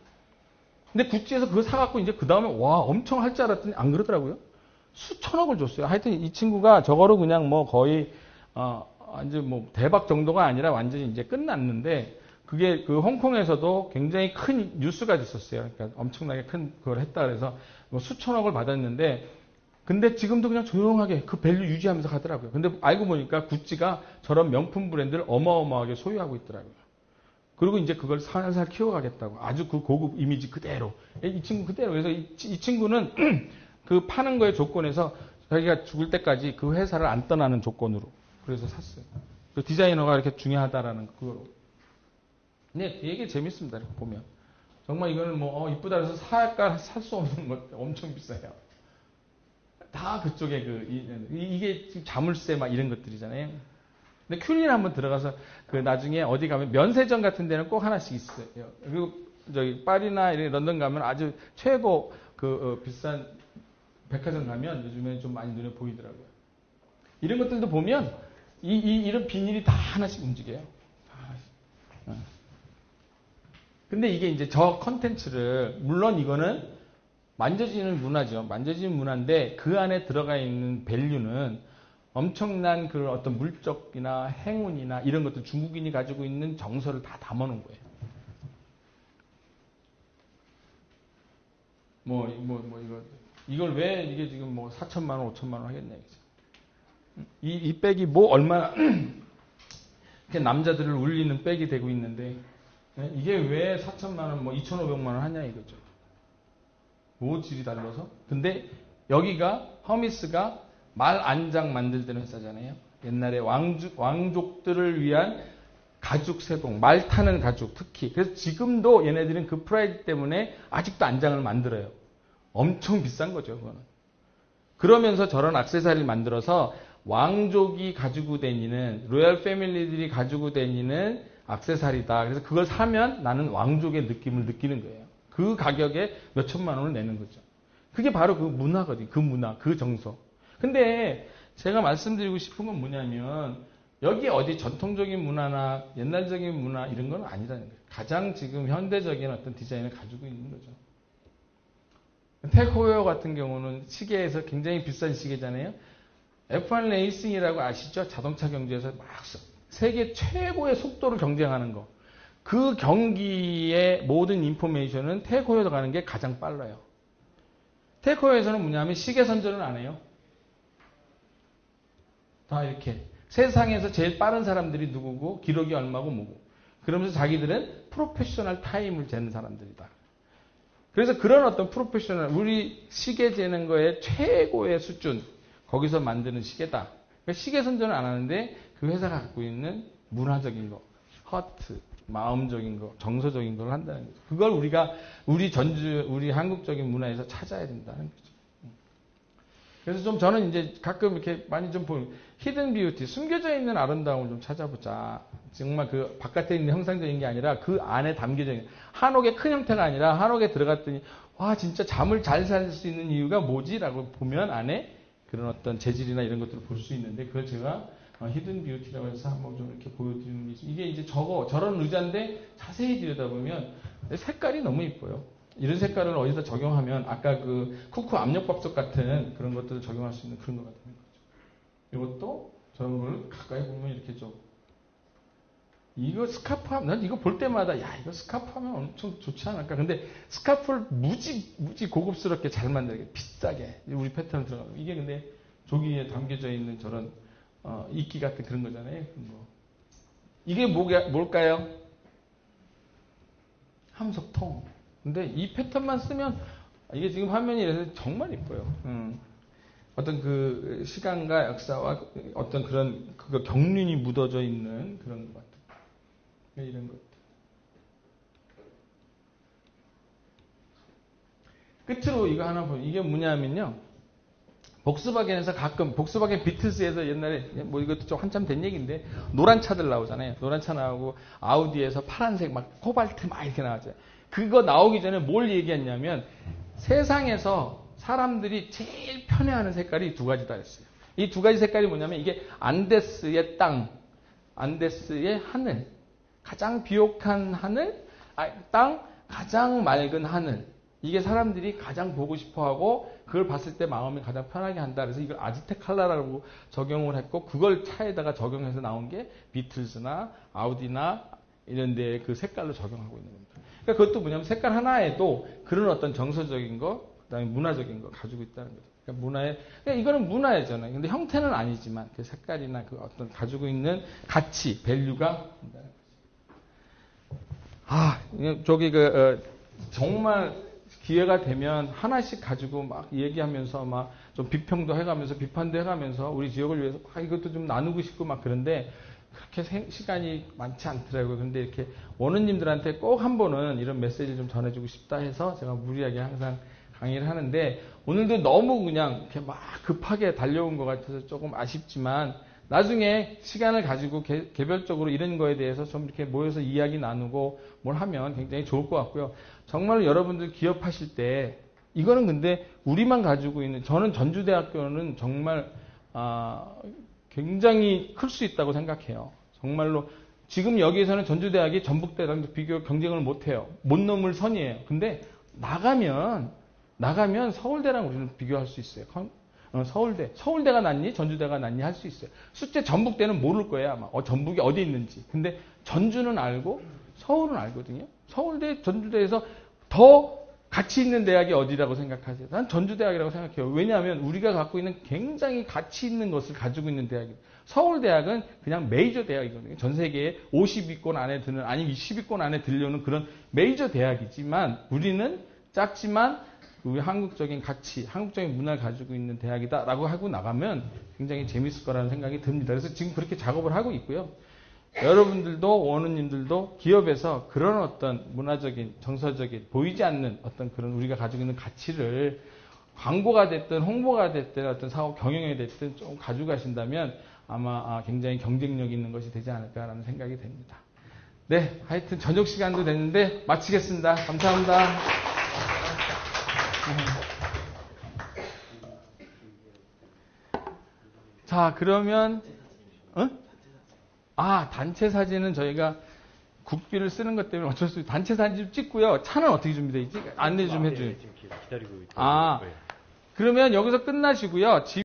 근데 구찌에서 그거 사갖고 이제 그 다음에 와 엄청 할 줄 알았더니 안 그러더라고요. 수천억을 줬어요. 하여튼 이 친구가 저거로 그냥 거의 완전 대박 정도가 아니라 완전히 이제 끝났는데 그게 그 홍콩에서도 굉장히 큰 뉴스가 됐었어요. 그러니까 엄청나게 큰 그걸 했다 그래서 수천억을 받았는데 근데 지금도 그냥 조용하게 그 밸류 유지하면서 가더라고요. 근데 알고 보니까 구찌가 저런 명품 브랜드를 어마어마하게 소유하고 있더라고요. 그리고 이제 그걸 살살 키워가겠다고. 아주 그 고급 이미지 그대로. 이 친구 그대로. 그래서 이 친구는 그 파는 거의 조건에서 자기가 죽을 때까지 그 회사를 안 떠나는 조건으로. 그래서 샀어요. 그 디자이너가 이렇게 중요하다라는 그거로. 근데 되게 재밌습니다. 이렇게 보면. 정말 이거는 이쁘다 해서 살 수 없는 것 엄청 비싸요. 다 그쪽에 이게 자물쇠 막 이런 것들이잖아요. 근데 퀼린 한번 들어가서 나중에 어디 가면 면세점 같은 데는 꼭 하나씩 있어요. 그리고 저기 파리나 이런 런던 가면 아주 최고 비싼 백화점 가면 요즘에 좀 많이 눈에 보이더라고요. 이런 것들도 보면 이런 비닐이 다 하나씩 움직여요. 근데 이게 이제 저 컨텐츠를 물론 이거는 만져지는 문화죠. 만져지는 문화인데 그 안에 들어가 있는 밸류는 엄청난 그 어떤 물적이나 행운이나 이런 것들 중국인이 가지고 있는 정서를 다 담아놓은 거예요. 이걸 왜 이게 지금 4천만 원, 5천만 원 하겠냐 이거죠. 이 백이 얼마나 이렇게 남자들을 울리는 백이 되고 있는데 이게 왜 4천만 원, 2,500만 원 하냐 이거죠. 질이 달라서. 근데 여기가 허미스가 말 안장 만들던 회사잖아요. 옛날에 왕족들을 위한 가죽 세동, 말 타는 가죽 특히. 그래서 지금도 얘네들은 그 프라이드 때문에 아직도 안장을 만들어요. 엄청 비싼 거죠, 그거는. 그러면서 저런 액세서리를 만들어서 왕족이 가지고 다니는, 로얄 패밀리들이 가지고 다니는 액세서리다. 그래서 그걸 사면 나는 왕족의 느낌을 느끼는 거예요. 그 가격에 몇 천만 원을 내는 거죠. 그게 바로 그 문화거든요. 그 문화, 그 정서. 근데 제가 말씀드리고 싶은 건 뭐냐면 여기 어디 전통적인 문화나 옛날적인 문화 이런 건 아니라는 거예요. 가장 지금 현대적인 어떤 디자인을 가지고 있는 거죠. 테크웨어 같은 경우는 시계에서 굉장히 비싼 시계잖아요. F1 레이싱이라고 아시죠? 자동차 경주에서 막 세계 최고의 속도를 경쟁하는 거. 그 경기의 모든 인포메이션은 테크웨어로 가는 게 가장 빨라요. 테크웨어에서는 뭐냐면 시계 선전을 안 해요. 다 이렇게 세상에서 제일 빠른 사람들이 누구고 기록이 얼마고 뭐고 그러면서 자기들은 프로페셔널 타임을 재는 사람들이다. 그래서 그런 어떤 프로페셔널 우리 시계 재는 거에 최고의 수준 거기서 만드는 시계다. 그러니까 시계 선전을 안 하는데 그 회사가 갖고 있는 문화적인 거, 허트, 마음적인 거, 정서적인 걸 한다는 거죠. 그걸 우리가 우리 한국적인 문화에서 찾아야 된다는 거죠. 그래서 좀 저는 이제 가끔 이렇게 많이 좀 보는 히든 뷰티, 숨겨져 있는 아름다움을 좀 찾아보자. 정말 그 바깥에 있는 형상적인 게 아니라 그 안에 담겨져 있는 한옥의 큰 형태가 아니라 한옥에 들어갔더니 와 진짜 잠을 잘 잘 수 있는 이유가 뭐지라고 보면 안에 그런 어떤 재질이나 이런 것들을 볼 수 있는데 그걸 제가 히든 뷰티라고 해서 한번 좀 이렇게 보여드리는 게 이게 이제 저런 의자인데 자세히 들여다보면 색깔이 너무 이뻐요. 이런 색깔을 어디다 적용하면 아까 그 쿠쿠 압력밥솥 같은 그런 것들을 적용할 수 있는 그런 것 같은 거죠. 이것도 저런 걸 가까이 보면 이렇게 좀 이거 스카프 하면 난 이거 볼 때마다 야 이거 스카프 하면 엄청 좋지 않을까. 근데 스카프를 무지 고급스럽게 잘 만들게 비싸게 우리 패턴 들어가고 이게 근데 조기에 담겨져 있는 저런 이끼 같은 그런 거잖아요. 이게 뭘까요? 함석통. 근데 이 패턴만 쓰면 이게 지금 화면이 이래서 정말 이뻐요. 어떤 그 시간과 역사와 어떤 그런 그 경륜이 묻어져 있는 그런 것 같아요. 이런 것들. 끝으로 이거 하나 보면 이게 뭐냐면요. 복스바겐에서 가끔 복스바겐 비틀스에서 옛날에 뭐 이것도 좀 한참 된 얘기인데 노란 차들 나오잖아요. 노란 차 나오고 아우디에서 파란색 막 코발트 막 이렇게 나왔죠. 그거 나오기 전에 뭘 얘기했냐면 세상에서 사람들이 제일 편해하는 색깔이 두 가지다 했어요. 이 두 가지 색깔이 뭐냐면 이게 안데스의 땅, 안데스의 하늘, 가장 비옥한 하늘, 땅, 가장 맑은 하늘. 이게 사람들이 가장 보고 싶어하고 그걸 봤을 때 마음이 가장 편하게 한다. 그래서 이걸 아즈텍 컬러라고 적용을 했고 그걸 차에다가 적용해서 나온 게 비틀즈나 아우디나 이런 데에 그 색깔로 적용하고 있는 겁니다. 그러니까 그것도 뭐냐면 색깔 하나에도 그런 어떤 정서적인 거, 그다음에 문화적인 거 가지고 있다는 거죠. 그러니까 그러니까 이거는 문화잖아요. 근데 형태는 아니지만 그 색깔이나 그 어떤 가지고 있는 가치, 밸류가 있다는 거죠. 저기 정말 기회가 되면 하나씩 가지고 막 얘기하면서 막 좀 비평도 해가면서 비판도 해가면서 우리 지역을 위해서 막 이것도 좀 나누고 싶고 막 그런데 그렇게 시간이 많지 않더라고요. 근데 이렇게 원우님들한테 꼭 한 번은 이런 메시지를 좀 전해주고 싶다 해서 제가 무리하게 항상 강의를 하는데 오늘도 너무 그냥 이렇게 막 급하게 달려온 것 같아서 조금 아쉽지만 나중에 시간을 가지고 개별적으로 이런 거에 대해서 좀 이렇게 모여서 이야기 나누고 뭘 하면 굉장히 좋을 것 같고요. 정말 여러분들 기업하실 때 이거는 근데 우리만 가지고 있는 저는 전주대학교는 정말 굉장히 클 수 있다고 생각해요. 정말로 지금 여기에서는 전주대학이 전북대랑 비교 경쟁을 못해요. 못 넘을 선이에요. 근데 나가면 서울대랑 우리는 비교할 수 있어요. 서울대가 낫니 전주대가 낫니 할 수 있어요. 숫자 전북대는 모를 거예요 아마 전북이 어디 있는지. 근데 전주는 알고 서울은 알거든요. 서울대 전주대에서 더 가치 있는 대학이 어디라고 생각하세요? 난 전주대학이라고 생각해요. 왜냐하면 우리가 갖고 있는 굉장히 가치 있는 것을 가지고 있는 대학이에요. 서울대학은 그냥 메이저 대학이거든요. 전 세계에 50위권 안에 드는 아니면 20위권 안에 들려오는 그런 메이저 대학이지만 우리는 작지만 우리 한국적인 가치, 한국적인 문화를 가지고 있는 대학이다라고 하고 나가면 굉장히 재밌을 거라는 생각이 듭니다. 그래서 지금 그렇게 작업을 하고 있고요. 여러분들도 원우님들도 기업에서 그런 어떤 문화적인, 정서적인 보이지 않는 어떤 그런 우리가 가지고 있는 가치를 광고가 됐든 홍보가 됐든 어떤 사업 경영에 됐든 좀 가져가신다면 아마 굉장히 경쟁력 있는 것이 되지 않을까라는 생각이 됩니다. 네, 하여튼 저녁 시간도 됐는데 마치겠습니다. 감사합니다. 자, 그러면 단체 사진은 저희가 국비를 쓰는 것 때문에 어쩔 수 없이 단체 사진 좀 찍고요. 차는 어떻게 준비되어 있지? 안내 좀 해줘요. 지금 기다리고 있어요. 그러면 여기서 끝나시고요.